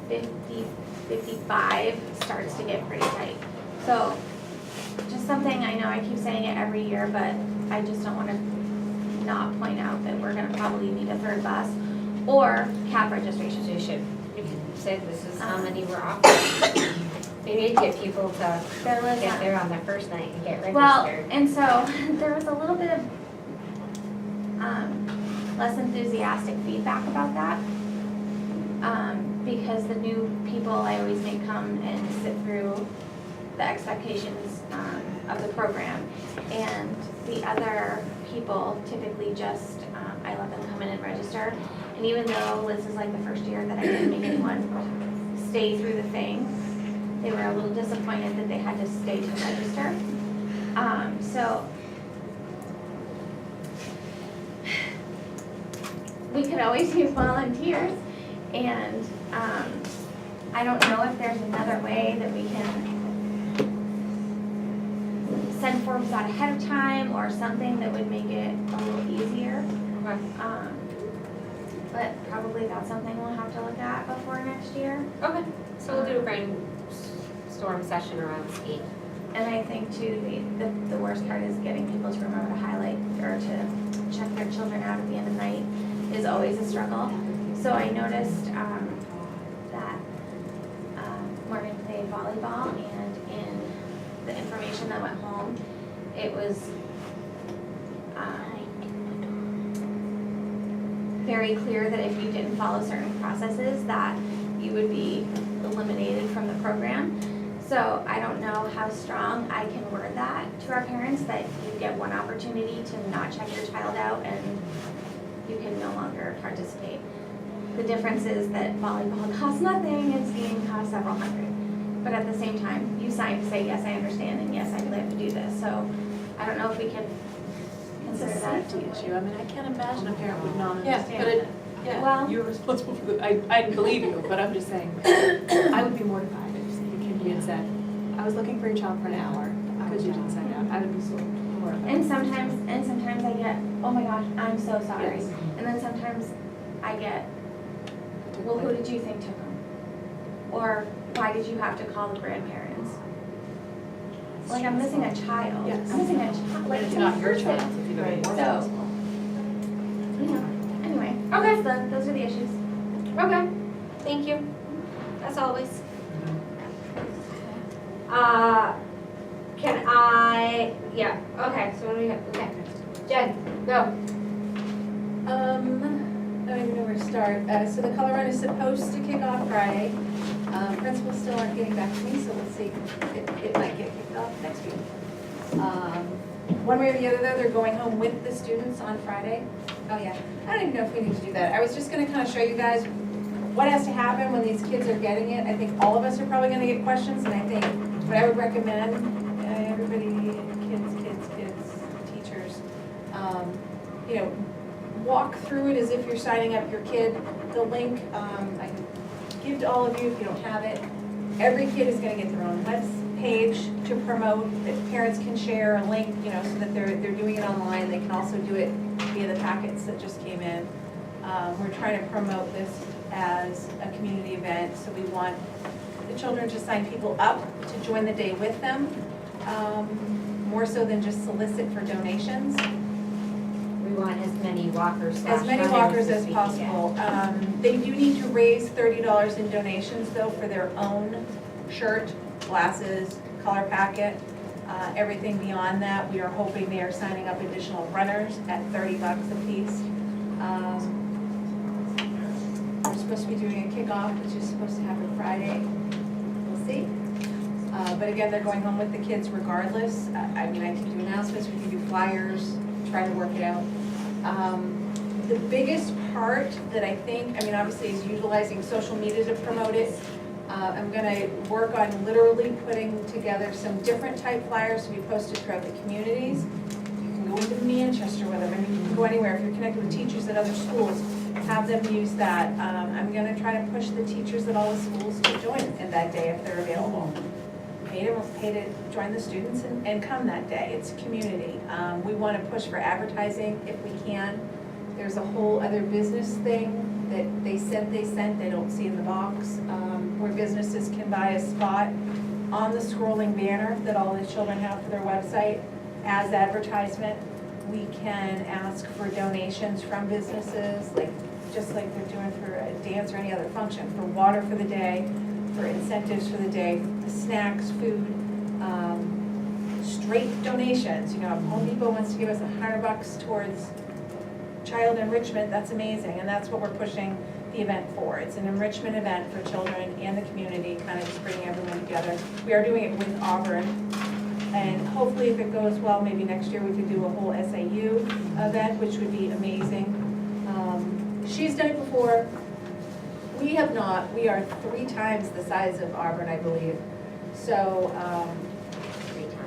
50, 55 starts to get pretty tight. So just something, I know I keep saying it every year, but I just don't want to not point out that we're gonna probably need a third bus or cab registration. So you could say this is how many we're offering. Maybe to get people to There was get a- there on the first night and get Well, registered. and so there was a little bit of less enthusiastic feedback about that. Because the new people I always make come and sit through the expectations of the program. And the other people typically just, I let them come in and register. And even though this is like the first year that I didn't make anyone stay through the thing, they were a little disappointed that they had to stay to register. So we could always use volunteers, and I don't know if there's another way that we can send forms out ahead of time or something that would make it a little easier. But probably that's something we'll have to look at before next year. Okay, so we'll do a brainstorm session around skate. And I think too, the worst part is getting people to remember to highlight or to check their children out at the end of the night is always a struggle. So I noticed that Morgan played volleyball, and in the information that went home, it was very clear that if you didn't follow certain processes, that you would be eliminated from the program. So I don't know how strong I can word that to our parents, that you get one opportunity to not check your child out and you can no longer participate. The difference is that volleyball costs nothing and skiing costs several hundred. But at the same time, you sign to say, yes, I understand, and yes, I'd like to do this. So I don't know if we could It's a consider that. safety issue. I mean, I can't imagine a parent would not Yeah, understand. but Yeah, Well- you're responsible for the, I believe you, but I'm just saying, I would be mortified if you came to me and said, I was looking for your child for an hour because you didn't sign out. I would be so mortified. And sometimes I get, oh my gosh, I'm so sorry. Yes. And then sometimes I get, well, who did you think took them? Or why did you have to call the grandparents? Like, I'm missing a child. Yes. I'm missing a child, like, It's not your person. child, if you're Right. more So- responsible. You know, anyway, Okay. those are the issues. Okay, thank you, as always. Can I, yeah, okay, so what do we have, okay. Jen, go. I don't even know where to start. So the color run is supposed to kick off Friday. Principals still aren't getting back to me, so let's see. It might get kicked off next week. One way or the other, though, they're going home with the students on Friday. Oh, yeah. I don't even know if we need to do that. I was just gonna kind of show you guys what has to happen when these kids are getting it. I think all of us are probably gonna get questions, and I think what I would recommend, everybody, kids, teachers, you know, walk through it as if you're signing up your kid. The link, I can give to all of you if you don't have it. Every kid is gonna get their own web page to promote, that parents can share a link, you know, so that they're doing it online. They can also do it via the packets that just came in. We're trying to promote this as a community event, so we want the children to sign people up to join the day with them, more so than just solicit for donations. We want as many walkers As many runners walkers as we can get. possible. They do need to raise $30 in donations though for their own shirt, glasses, color packet. Everything beyond that, we are hoping they are signing up additional runners at $30 a piece. We're supposed to be doing a kickoff, which is supposed to happen Friday. We'll see. But again, they're going home with the kids regardless. I mean, I can do announcements, we can do flyers, try to work it out. The biggest part that I think, I mean, obviously is utilizing social media to promote it. I'm gonna work on literally putting together some different type flyers to be posted throughout the communities. You can go into Manchester with them, I mean, you can go anywhere. If you're connected with teachers at other schools, have them use that. I'm gonna try to push the teachers at all the schools to join in that day if they're available. pay to join the students and come that day. It's community. We want to push for advertising if we can. There's a whole other business thing that they sent, they don't see in the box, where businesses can buy a spot on the scrolling banner that all the children have for their website as advertisement. We can ask for donations from businesses, just like they're doing for a dance or any other function, for water for the day, for incentives for the day, snacks, food, straight donations. You know, if Home Depot wants to give us $100 towards child enrichment, that's amazing, and that's what we're pushing the event for. It's an enrichment event for children and the community, kind of just bringing everyone together. We are doing it with Auburn, and hopefully if it goes well, maybe next year we could do a whole SAU event, which would be amazing. She's done it before. We have not. We are 3 times the size of Auburn, I believe. So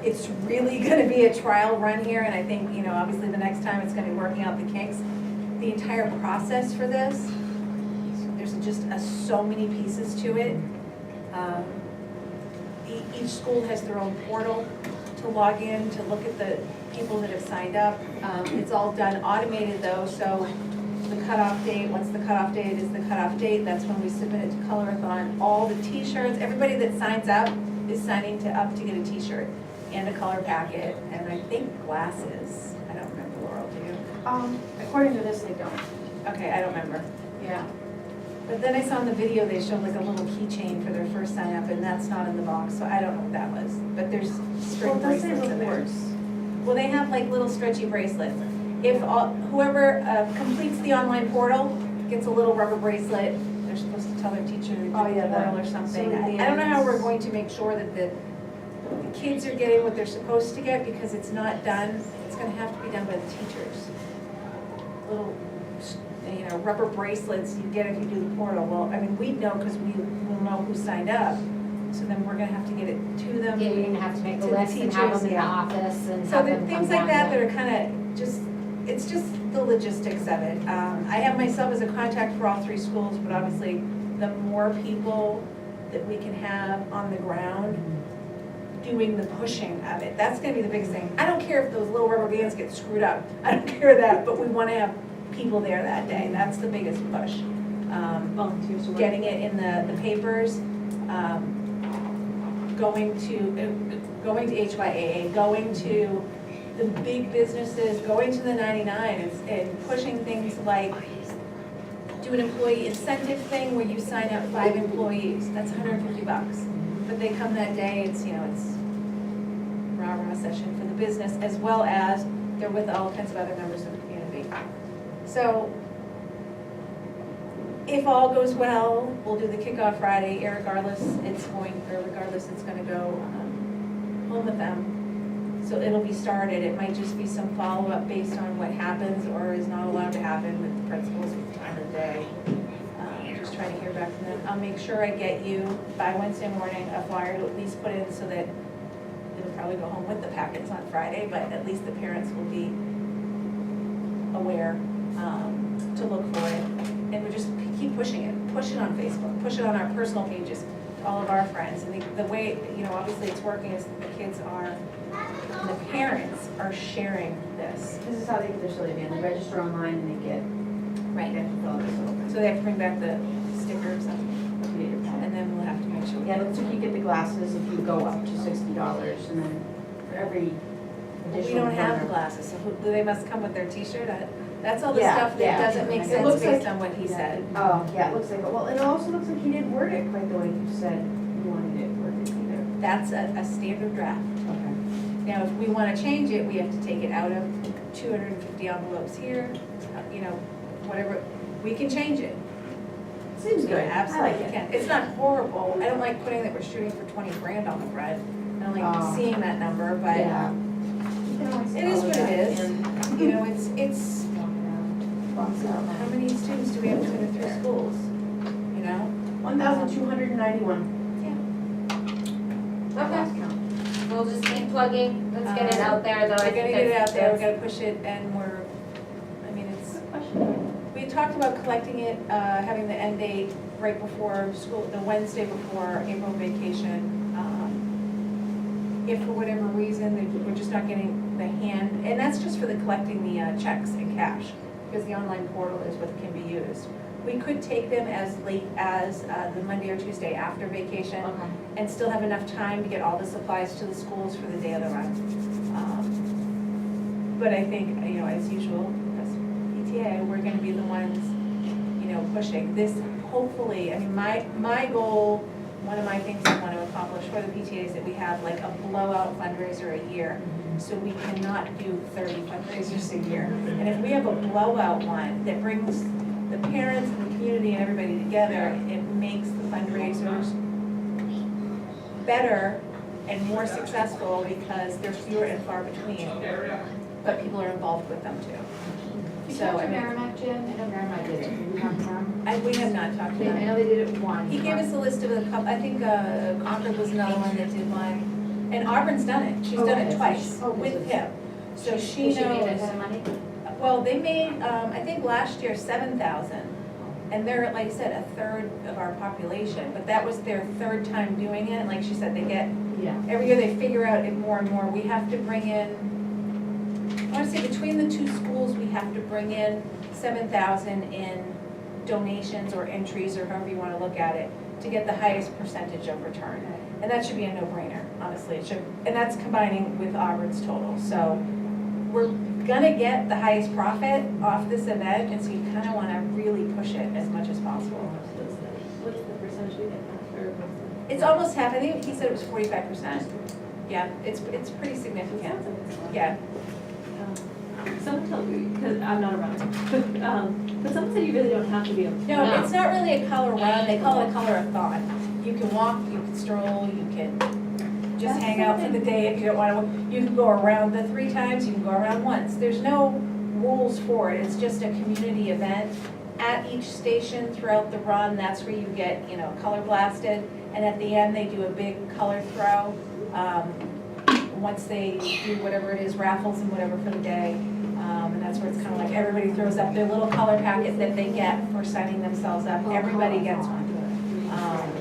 it's really gonna be a trial run here, and I think, you know, obviously the next time it's gonna be working out the kinks. The entire process for this, there's just so many pieces to it. Each school has their own portal to log in, to look at the people that have signed up. It's all done automated though, so the cutoff date, once the cutoff date is the cutoff date, that's when we submit it to Colorathon. All the t-shirts, everybody that signs up is signing up to get a t-shirt and a color packet, and I think glasses. I don't remember, Laurel, do you? According to this, they don't. Okay, I don't remember. Yeah. But then I saw in the video, they showed like a little keychain for their first sign up, and that's not in the box, so I don't know what that was. But there's string bracelets in there. Well, they have like little stretchy bracelets. If whoever completes the online portal gets a little rubber bracelet, they're supposed to tell their teacher they did the portal or something. I don't know how we're going to make sure that the kids are getting what they're supposed to get, because it's not done. It's gonna have to be done by the teachers. Little, you know, rubber bracelets you get if you do the portal. Well, I mean, we'd know because we will know who signed up. So then we're gonna have to get it to them. Yeah, you're gonna have to make a To the list and have teachers, them in the yeah. office and So have the them come things like down that here. that are kind of just, it's just the logistics of it. I have myself as a contact for all 3 schools, but obviously the more people that we can have on the ground doing the pushing of it, that's gonna be the biggest thing. I don't care if those little rubber bands get screwed up, I don't care that, but we wanna have people there that day, that's the biggest push. Volunteers to work. Getting it in the papers, going to HYAA, going to the big businesses, going to the 99 and pushing things like, do an employee incentive thing where you sign up 5 employees, that's $150. But they come that day, it's, you know, it's rah-rah session for the business, as well as they're with all kinds of other members of the community. So, if all goes well, we'll do the kickoff Friday, regardless it's gonna go home with them. So it'll be started, it might just be some follow-up based on what happens or is not allowed to happen with the principals with the time of day. Just trying to hear back from them. I'll make sure I get you by Wednesday morning a flyer to at least put in so that it'll probably go home with the packets on Friday, but at least the parents will be aware to look for it. And we just keep pushing it, push it on Facebook, push it on our personal pages, to all of our friends. And the way, you know, obviously it's working is the kids are, and the parents are sharing this. This is how they get their silly band. They register online and they get, Right. they have to fill out this little thing. So they have to bring back the stickers and then we'll have to make sure. Yeah, it looks like you get the glasses if you go up to $60, and then for every We additional. don't have the learner- glasses, so they must come with their t-shirt. That's all the Yeah, stuff that yeah. doesn't make It sense looks based like- on what he said. Oh, yeah, it looks like, well, and it also looks like he didn't word it quite the way you said you wanted it worded either. That's a standard draft. Okay. Now, if we want to change it, we have to take it out of 250 envelopes here, you know, whatever, we can change it. Seems good. We absolutely I like it. can. It's not horrible. I don't like putting that we're shooting for 20 grand on the front. I don't like Oh. seeing that number, but Yeah. You can always it is follow what it that is. and You know, it's, box it out. how many students do we have between the 3 schools? You know? 1,291. Okay, Last count. we'll just keep plugging, let's get it out there though. I We're gonna think get it that's- out there, we that's- gotta push it, and it's, Good question. we talked about collecting it, having the end date right before school, the Wednesday before April vacation. if for whatever reason, we're just not getting the hand, and that's just for the collecting the checks and cash, because the online portal is what can be used. We could take them as late as the Monday or Tuesday after vacation, Okay. and still have enough time to get all the supplies to the schools for the day of the run. But I think, as usual, as PTA, we're gonna be the ones, pushing this. Hopefully, my goal, one of my things I want to accomplish for the PTA is that we have like a blowout fundraiser a year. So we cannot do 30 fundraisers a year. And if we have a blowout one that brings the parents and the community and everybody together, it makes the fundraisers better and more successful because they're fewer and far between. But people are involved with them too. You So, talked I to mean, Merrimack Jim, I know Merrimack did it, did we talk to them? we have not talked to I them. know they did it once. He gave us a list of a couple, I think Concord was another one that did one. And Auburn's done it. She's done it Okay. twice Oh, with good. him. So she Did she make that knows. kind of money? Well, they made, I think last year, 7,000. And they're, like I said, a third of our population. But that was their third time doing it. And like she said, they get, Yeah. every year they figure out it more and more. We have to bring in, I want to say between the two schools, we have to bring in 7,000 in donations or entries or however you want to look at it to get the highest percentage of return. And that should be a no-brainer, honestly. It should, and that's combining with Auburn's total. So we're gonna get the highest profit off this event, and so you kind of want to really push it as much as possible. What's the percentage we get back or what's the? It's almost half. I think he said it was 45%. Yeah, it's pretty significant. Yeah. Someone told me, because I'm not around, but someone said you really don't have to be a. No, it's not really a color run, they call it a color-a-thon. You can walk, you can stroll, you can just hang out for the day if you don't wanna, you can go around the 3 times, you can go around once. There's no rules for it, it's just a community event. At each station throughout the run, that's where you get, color blasted, and at the end, they do a big color throw. Once they do whatever it is, raffles and whatever for the day. And that's where it's kind of like everybody throws up their little color packet that they get for signing themselves up. Everybody gets one.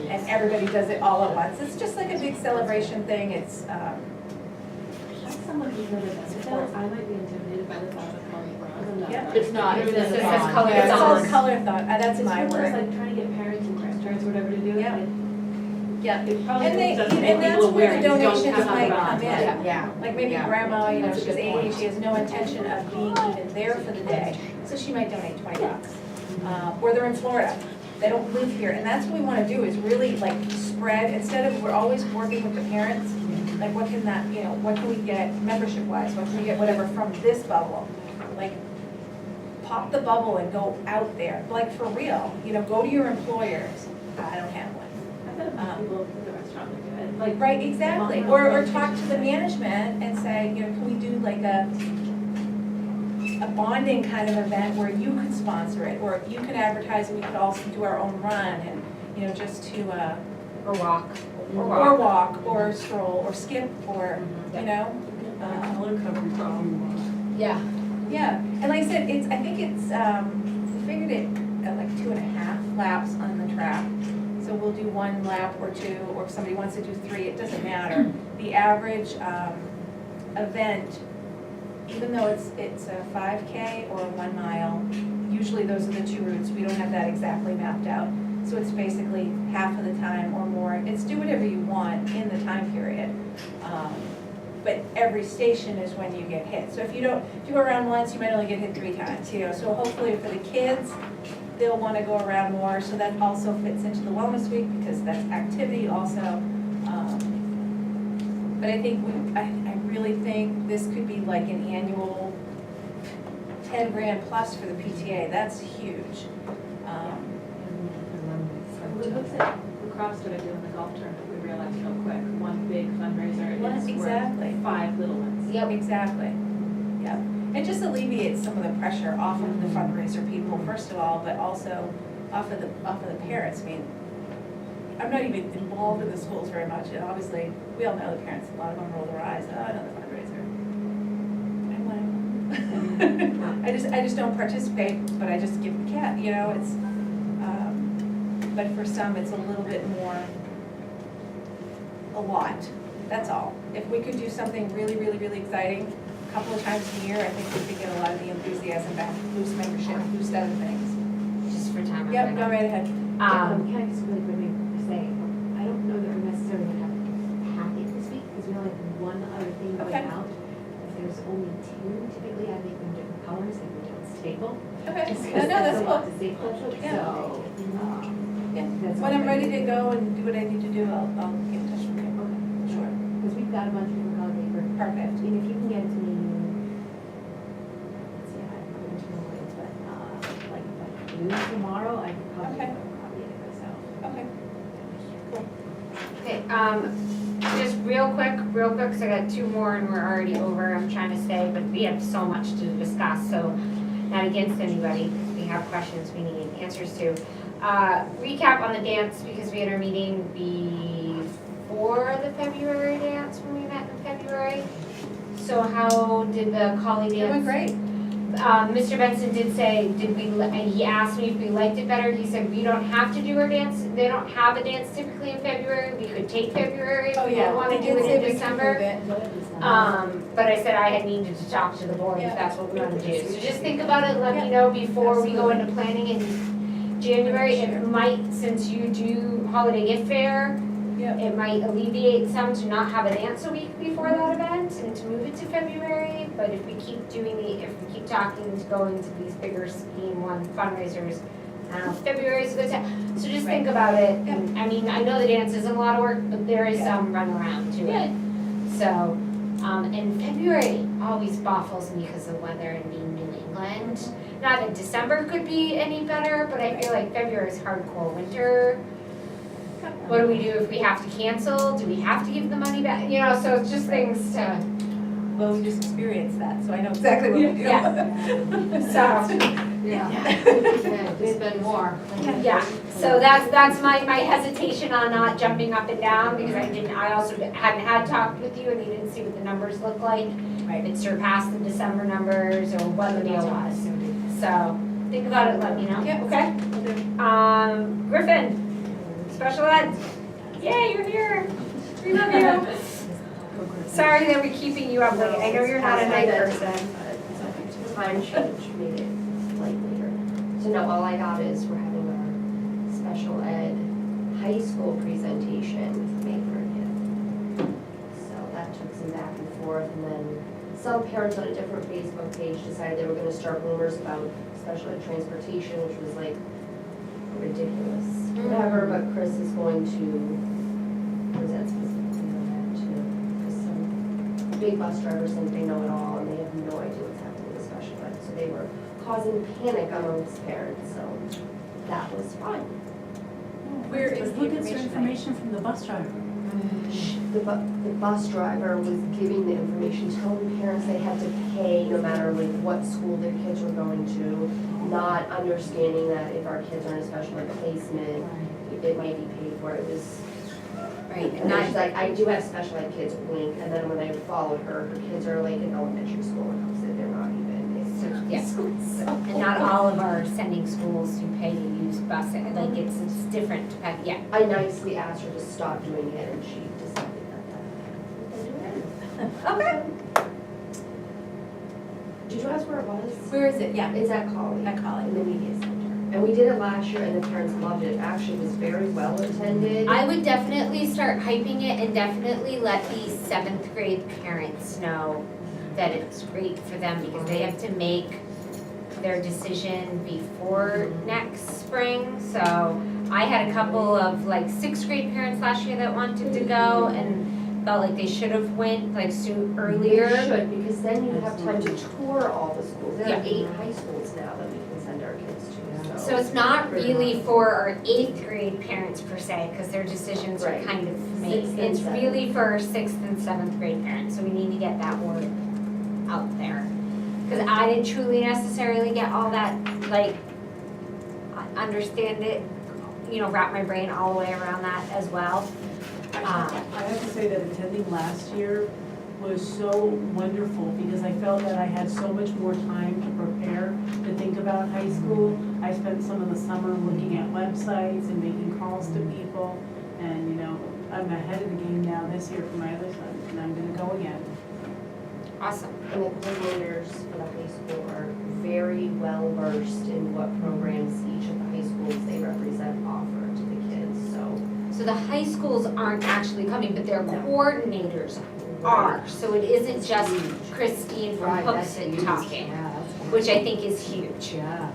And everybody does it all at once. It's just like a big celebration thing. It's, As someone who's never done it, though, I might be intimidated by the thought of calling bronze. Yep. It's not, it's This just is a color. it's called It's color-a-thon. That's It's my just word. like trying to get parents and grandparents or whatever to do it. Yeah. like, Yeah. It probably And they, doesn't and make that's people where aware the you don't donations have to might run. come in. Yeah. Like maybe Yeah. grandma, That's a she's good 80, point. she has no intention of being even there for the day, so she might donate $20. Or they're in Florida, they don't live here, and that's what we wanna do, is really like spread, instead of, we're always working with the parents, like what can that, what can we get membership wise, what can we get whatever from this bubble? Like, pop the bubble and go out there, like for real, go to your employers, I don't have one. I've had a bunch of people at the restaurant that do it, like. Right, exactly, or talk to the management and say, can we do like a bonding kind of event where you could sponsor it, or you could advertise and we could also do our own run and, just to, Or walk. or walk, or stroll, or skip, or, Color coverage problem. Yeah. yeah, and like I said, I think it's, we figured it at like 2.5 laps on the track. So we'll do 1 lap or 2, or if somebody wants to do 3, it doesn't matter. The average event, even though it's a 5K or a 1 mile, usually those are the 2 routes. We don't have that exactly mapped out. So it's basically half of the time or more. It's do whatever you want in the time period. But every station is when you get hit. So if you go around once, you might only get hit 3 times, So hopefully for the kids, they'll want to go around more. So that also fits into the Wellness Week because that's activity also. But I think I really think this could be like an annual 10 grand plus for the PTA. That's huge. When we looked at lacrosse started doing the golf tournament, we realized real quick, one big fundraiser Yes, is exactly. worth 5 little ones. Yep, exactly. Yep. It just alleviates some of the pressure off of the fundraiser people, first of all, but also off of the parents. I mean, I'm not even involved in the schools very much, and obviously, we all know the parents, a lot of them roll their eyes, oh, another fundraiser. I'm like, I just don't participate, but I just give the cat, it's, but for some, it's a little bit more, a lot. that's all. If we could do something really, really, really exciting, a couple of times a year, I think we could get a lot of the enthusiasm back, boost membership, boost other things. Just for time. Yep, go right ahead. Can I just really quickly say, I don't know that we necessarily would have a packet this week, because we only have one other thing going Okay. out. If there's only two, typically I make them different colors, like we don't staple. Okay, Just no, that's a lot cool. to staple, Yeah. so, Yeah. that's When I'm all I ready need. to go and do what I need to do, I'll get in touch with you. Okay, Sure. because we've got a bunch of different color paper. Perfect. And if you can get it to me, let's see, I have it tomorrow, but, like, by noon tomorrow, I can probably Okay. copy it myself. Okay. Okay, just real quick, because I got two more and we're already over, I'm trying to stay, but we have so much to discuss, so not against anybody. If we have questions we need answers to. Recap on the dance, because we had our meeting before the February dance, when we met in February. So how did the collie dance? It went great. Mr. Benson did say, and he asked me if we liked it better, he said, we don't have to do our dance, they don't have a dance typically in February, we could take February if Oh, we yeah. don't wanna They do did say it in we could December. move it. But I said I had needed to talk to the board if Yeah. that's what we wanna do, so just think about it, let me know before we go into planning in January. It might, since you do holiday gift fair, Yep. it might alleviate some to not have a dance a week before that event and to move it to February, but if we keep if we keep talking to going to these bigger scheme one fundraisers, I don't know, February's a good time, so just think about it. And, I mean, I know the dance isn't a lot of work, but there is some runaround to it. So, and February always baffles me because of weather and being New England. Not that December could be any better, but I feel like February is hardcore winter. What do we do if we have to cancel? Do we have to give the money back? You know, so it's just things to, Well, we just experienced that, so I know exactly what we do. so, Yeah, we spend more. yeah. So that's my hesitation on not jumping up and down because I also hadn't had talked with you and you didn't see what the numbers look like. Right. If it surpassed the December numbers or what the deal was. So think about it, let me know, Yep. okay? Griffin, special ed. Yay, you're here. We love you. Sorry that we're keeping you up late. I know you're not a night person. Time change made it like later. So no, all I got is we're having our special ed high school presentation May 30th. So that took some back and forth, and then some parents on a different Facebook page decided they were gonna start rumors about special ed transportation, which was like ridiculous, whatever, but Chris is going to present specifically on that too. Because some big bus drivers think they know it all, and they have no idea what's happening with special ed. So they were causing panic amongst parents, so that was fun. Where is the Who gets their information? information from the bus driver? The bus driver was giving the information, telling parents they had to pay no matter like what school their kids were going to, not understanding that if our kids are in a special ed placement, it might be paid for. It was, Right, and she's like, I do have special ed kids, wink, and then when I followed her kids are like in elementary school, and I said they're not even in Yeah. And not all of our sending schools who pay to use bus, like it's different, yeah. I nicely asked her to stop doing it, and she decided that. Okay. Did you ask where it was? Where is it? Yeah, It's at Colley. at College. In the media center. And we did it last year and the parents loved it. Actually, it was very well attended. I would definitely start hyping it and definitely let the 7th grade parents know that it's great for them because they have to make their decision before next spring. So I had a couple of like 6th grade parents last year that wanted to go and felt like they should have went like earlier. You should, because then you have time to tour all the schools. There are Yeah. 8 high schools now that we can send our kids to, So it's not really for our 8th grade parents per se, because their decisions are Right. kind of made. 6th and It's 7th. really for our 6th and 7th grade parents, so we need to get that word out there. Because I didn't truly necessarily get all that, like, understand it, wrap my brain all the way around that as well. I have to say that attending last year was so wonderful because I felt that I had so much more time to prepare, to think about high school. I spent some of the summer looking at websites and making calls to people and, I'm ahead of the game now this year for my other son, and I'm gonna go again. Awesome. And the coordinators for the high school are very well versed in what programs each of the high schools they represent offer to the kids, so. So the high schools aren't actually coming, but their coordinators are. So it isn't just Christine from Hooksett talking, which I think is huge. Yeah.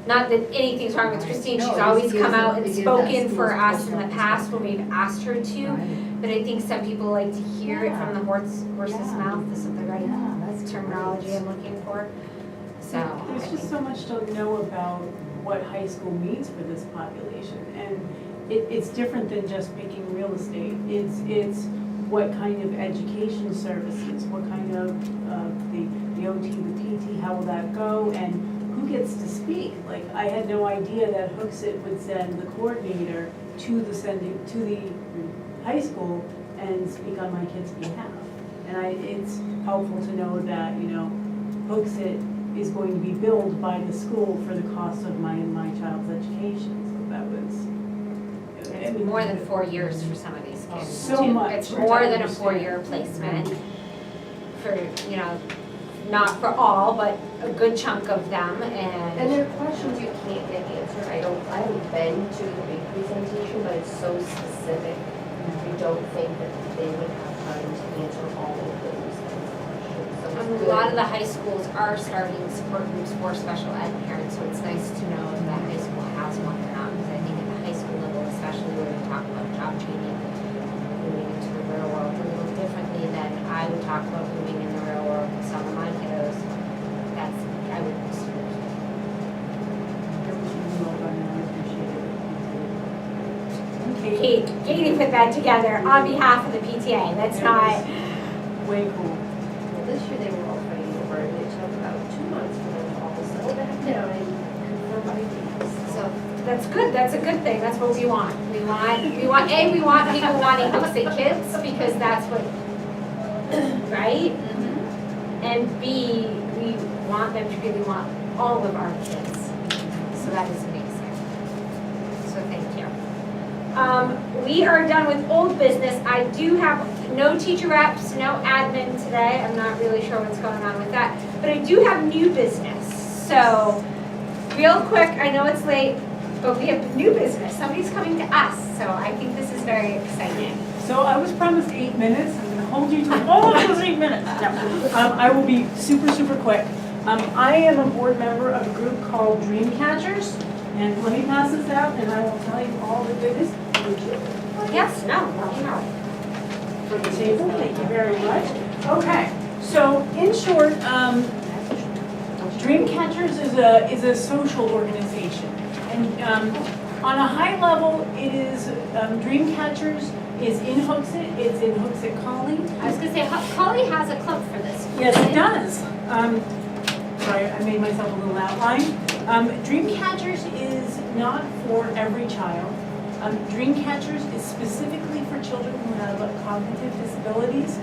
Not that anything's wrong with Christine, No, she's it always just come gives out them- and it gives that spoken for school's us in the personal past when we've asked her to. Right. But I think some people like to hear it from the horse's Yeah. mouth, this is the right Yeah, that's terminology great. I'm looking for. So, I There's just think, so much to know about what high school means for this population, and it's different than just picking real estate. It's what kind of education services, what kind of, the OT, the PT, how will that go, and who gets to speak? Like, I had no idea that Hooksett would send the coordinator to the high school and speak on my kid's behalf. And it's helpful to know that, Hooksett is going to be billed by the school for the cost of my child's education, so that was. it's more than 4 years for some of these kids. So too. much It's to more than a understand. 4-year placement for, not for all, but a good chunk of them, And and there are questions you can't get answered. I haven't been to the big presentation, but it's so specific. I don't think that they would have time to answer all of those kinds of questions. So it's a good. lot of the high schools are starting support groups for special ed parents, so it's nice to know if that high school has one or not, because I think at the high school level, especially when we talk about job training, moving into the real world a little differently than I would talk about moving in the real world with some of my kiddos. I would assume. Katie put that together on behalf of the PTA, that's not, Way cool. Well, this year they were all fighting over it. It took about 2 months for them to all settle back down and confirm ideas. so, that's good, that's a good thing, that's what we want. We want people wanting Hooksett kids, because that's what, right? And B, we want them to really want all of our kids, so that is amazing. So thank you. We are done with old business. I do have no teacher reps, no admin today. I'm not really sure what's going on with that. But I do have new business. So real quick, I know it's late, but we have new business. Somebody's coming to us. So I think this is very exciting. So I was promised 8 minutes, I'm gonna hold you to all of those 8 minutes. No. I will be super, super quick. I am a board member of a group called Dream Catchers, and let me pass this out and I will tell you all the goodness. Yes, no. For the table, thank you very much. Okay, so in short, Dream Catchers is a social organization. And on a high level, it is, Dream Catchers is in Hooksett, it's in Hooksett Collie. I was going to say, Holly has a club for this. Yes, it does. Sorry, I made myself a little outline. Dream Catchers is not for every child. Dream Catchers is specifically for children who have cognitive disabilities.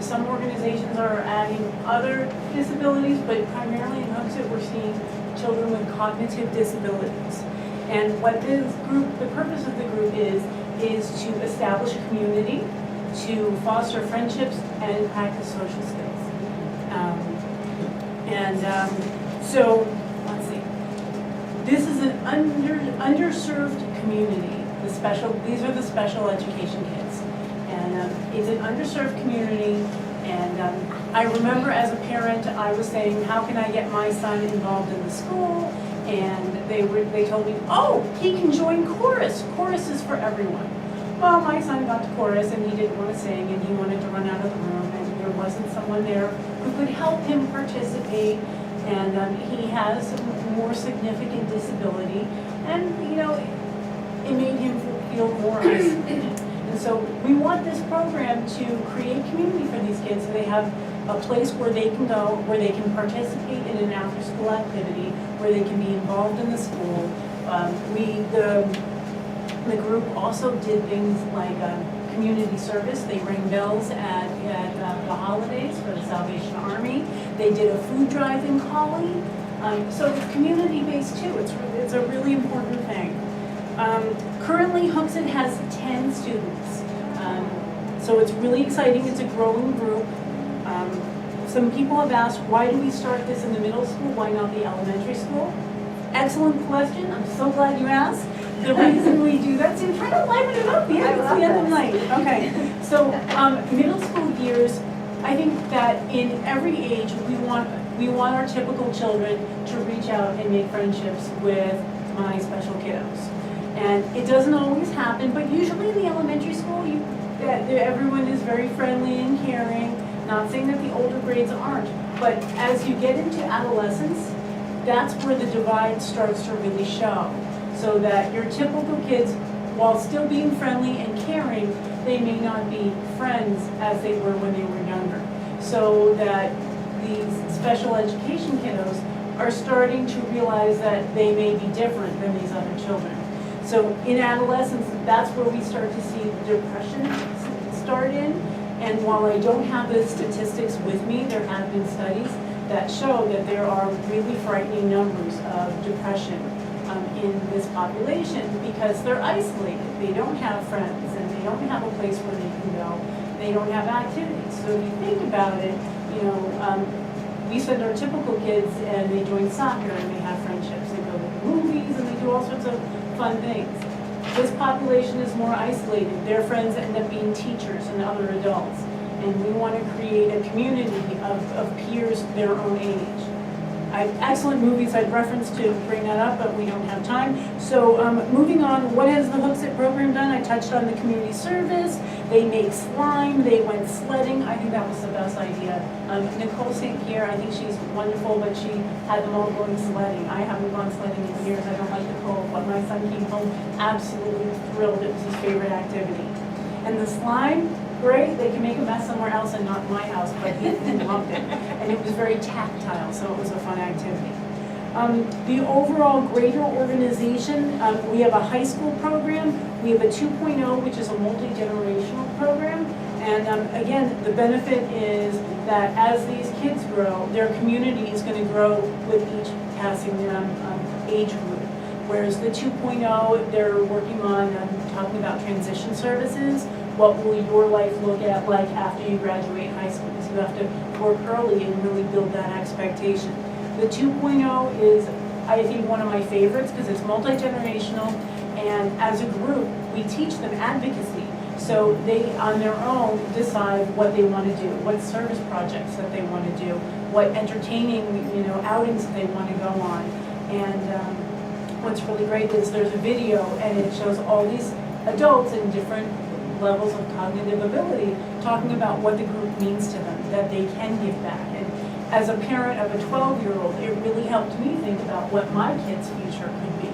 Some organizations are adding other disabilities, but primarily in Hooksett, we're seeing children with cognitive disabilities. And what this group, the purpose of the group is to establish a community, to foster friendships, and practice social skills. So, let's see. This is an underserved community. These are the special education kids. And it's an underserved community. And I remember as a parent, I was saying, how can I get my son involved in the school? And they told me, oh, he can join chorus. Chorus is for everyone. Well, my son got to chorus and he didn't want to sing and he wanted to run out of the room and there wasn't someone there who could help him participate. And he has a more significant disability and, it made him feel more isolated. And so we want this program to create community for these kids so they have a place where they can go, where they can participate in an after-school activity, where they can be involved in the school. The group also did things like community service. They ring bells at the holidays for the Salvation Army. They did a food drive in Collie. So it's community-based too. It's a really important thing. Currently, Hooksett has 10 students. So it's really exciting, it's a growing group. Some people have asked, why do we start this in the middle school, why not the elementary school? Excellent question, I'm so glad you asked. The reason we do that, so you're trying to liven it up, yeah, it's the end of the night. Okay, so middle school years, I think that in every age, we want our typical children to reach out and make friendships with my special kiddos. And it doesn't always happen, but usually in the elementary school, everyone is very friendly and caring. Not saying that the older grades aren't, but as you get into adolescence, that's where the divide starts to really show. So that your typical kids, while still being friendly and caring, they may not be friends as they were when they were younger. So that these special education kiddos are starting to realize that they may be different than these other children. So in adolescence, that's where we start to see depression start in. And while I don't have the statistics with me, there have been studies that show that there are really frightening numbers of depression in this population because they're isolated. They don't have friends and they don't have a place where they can go. They don't have activities. So if you think about it, we send our typical kids and they join soccer and they have friendships. They go to the movies and they do all sorts of fun things. This population is more isolated. Their friends end up being teachers and other adults. And we want to create a community of peers their own age. Excellent movies I'd reference to bring that up, but we don't have time. So moving on, what has the Hooks It program done? I touched on the community service. They make slime. They went sledding. I think that was the best idea. Nicole St. Pierre, I think she's wonderful, but she had them all going sledding. I haven't gone sledding in years. I don't like the cold, but my son came home absolutely thrilled. It was his favorite activity. And the slime, great, they can make a mess somewhere else and not in my house, but he loved it. And it was very tactile, so it was a fun activity. The overall greater organization, we have a high school program, we have a 2.0, which is a multi-generational program. And again, the benefit is that as these kids grow, their community is going to grow with each passing age group. Whereas the 2.0, they're working on talking about transition services. What will your life look at like after you graduate high school? So you have to work early and really build that expectation. The 2.0 is, I think, one of my favorites because it's multi-generational, and as a group, we teach them advocacy. So they, on their own, decide what they want to do, what service projects that they want to do, what entertaining, outings that they want to go on. And what's really great is there's a video, and it shows all these adults in different levels of cognitive ability talking about what the group means to them, that they can give back. And as a parent of a 12-year-old, it really helped me think about what my kid's future could be,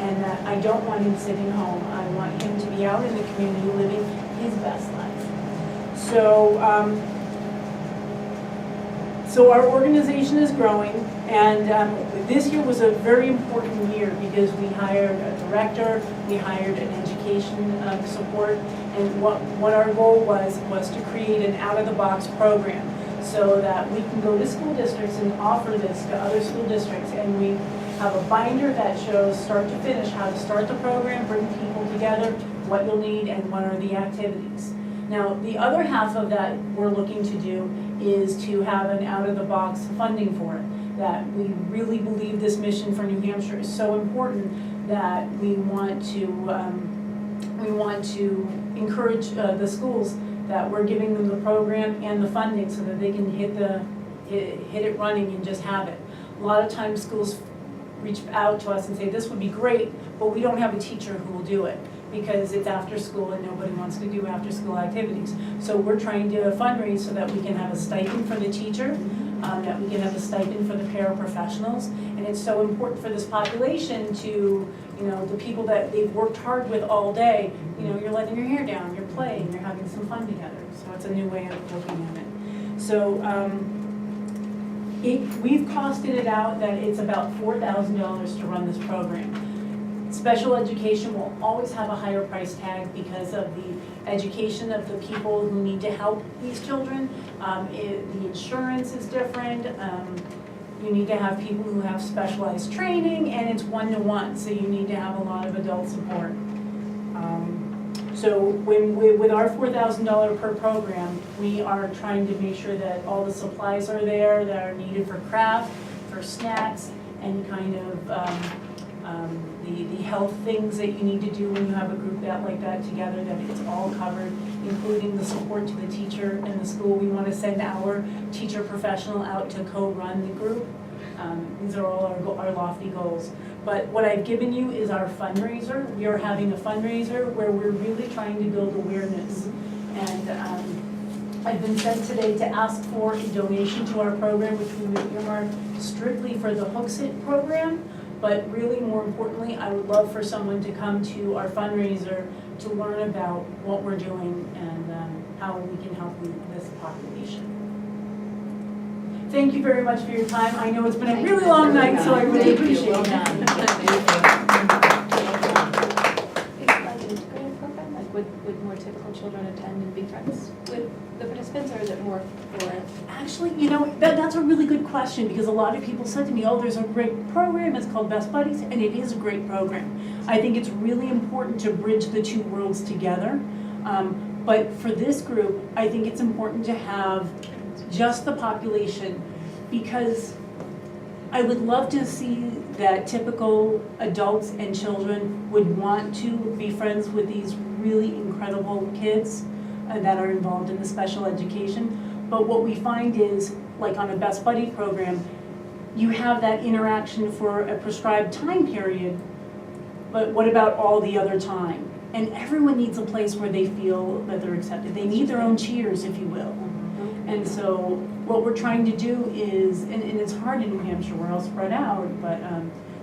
and that I don't want him sitting home. I want him to be out in the community living his best life. So, so our organization is growing, and this year was a very important year because we hired a director, we hired an education support, and what our goal was to create an out-of-the-box program so that we can go to school districts and offer this to other school districts. And we have a binder that shows start to finish how to start the program, bring people together, what you'll need, and what are the activities. Now, the other half of that we're looking to do is to have an out-of-the-box funding for it. That we really believe this mission for New Hampshire is so important that we want to encourage the schools that we're giving them the program and the funding so that they can hit it running and just have it. A lot of times schools reach out to us and say, this would be great, but we don't have a teacher who will do it because it's after school and nobody wants to do after school activities. So we're trying to fundraise so that we can have a stipend for the teacher, that we can have a stipend for the paraprofessionals. And it's so important for this population to, the people that they've worked hard with all day, you're letting your hair down, you're playing, you're having some fun together. So it's a new way of looking at it. So we've costed it out that it's about $4,000 to run this program. Special education will always have a higher price tag because of the education of the people who need to help these children. The insurance is different. You need to have people who have specialized training, and it's one-to-one, so you need to have a lot of adult support. So with our $4,000 per program, we are trying to make sure that all the supplies are there that are needed for craft, for snacks, and kind of the health things that you need to do when you have a group like that together, that it's all covered, including the support to the teacher in the school. We want to send our teacher professional out to co-run the group. These are all our lofty goals. But what I've given you is our fundraiser. We are having a fundraiser where we're really trying to build awareness. And I've been sent today to ask for a donation to our program, which we would earmark strictly for the Hooks-It program. But really, more importantly, I would love for someone to come to our fundraiser to learn about what we're doing and how we can help this population. Thank you very much for your time. I know it's been a really long night, so I really appreciate it. Is it a program? Like, would more typical children attend and be friends with the participants, or is it more for? Actually, you know, that's a really good question, because a lot of people said to me, oh, there's a great program, it's called Best Buddies, and it is a great program. I think it's really important to bridge the two worlds together. But for this group, I think it's important to have just the population, because I would love to see that typical adults and children would want to be friends with these really incredible kids that are involved in the special education. But what we find is, like on a Best Buddy program, you have that interaction for a prescribed time period, but what about all the other time? And everyone needs a place where they feel that they're accepted. They need their own cheers, if you will. And so what we're trying to do is, and it's hard in New Hampshire, we're all spread out, but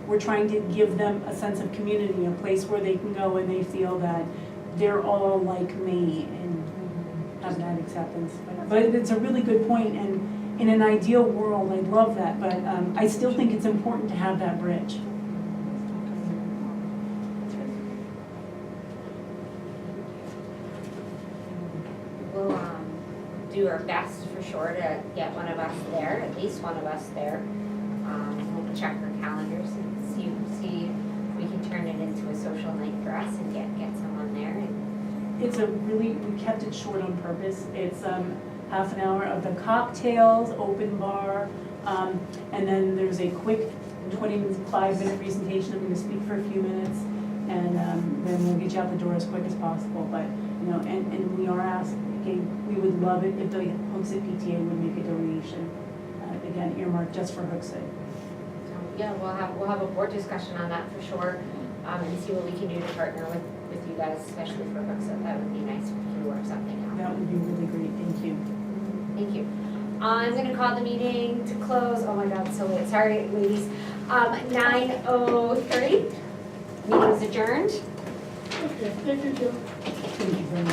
we're trying to give them a sense of community, a place where they can go and they feel that they're all like me and have that acceptance. But it's a really good point, and in an ideal world, I'd love that, but I still think it's important to have that bridge. We'll do our best for sure to get one of us there, at least one of us there. We'll check our calendars and see if we can turn it into a social night for us and get someone there. It's we kept it short on purpose. It's half an hour of the cocktails, open bar, and then there's a quick 5-minute presentation. I'm going to speak for a few minutes, and then we'll get you out the door as quick as possible. But you know, and we are asking. Okay, we would love it if the Hooks-It PTA would make a donation. Again, earmarked just for Hooks-It. Yeah, we'll have a board discussion on that for sure, and see what we can do to partner with you guys, especially for Hooks-It. That would be nice if we could work something out. That would be really great. Thank you. Thank you. I'm going to call the meeting to close. Oh my God, it's so late. Sorry, ladies. 9:03. Meeting is adjourned. Okay, thank you, Jill. Thank you very much.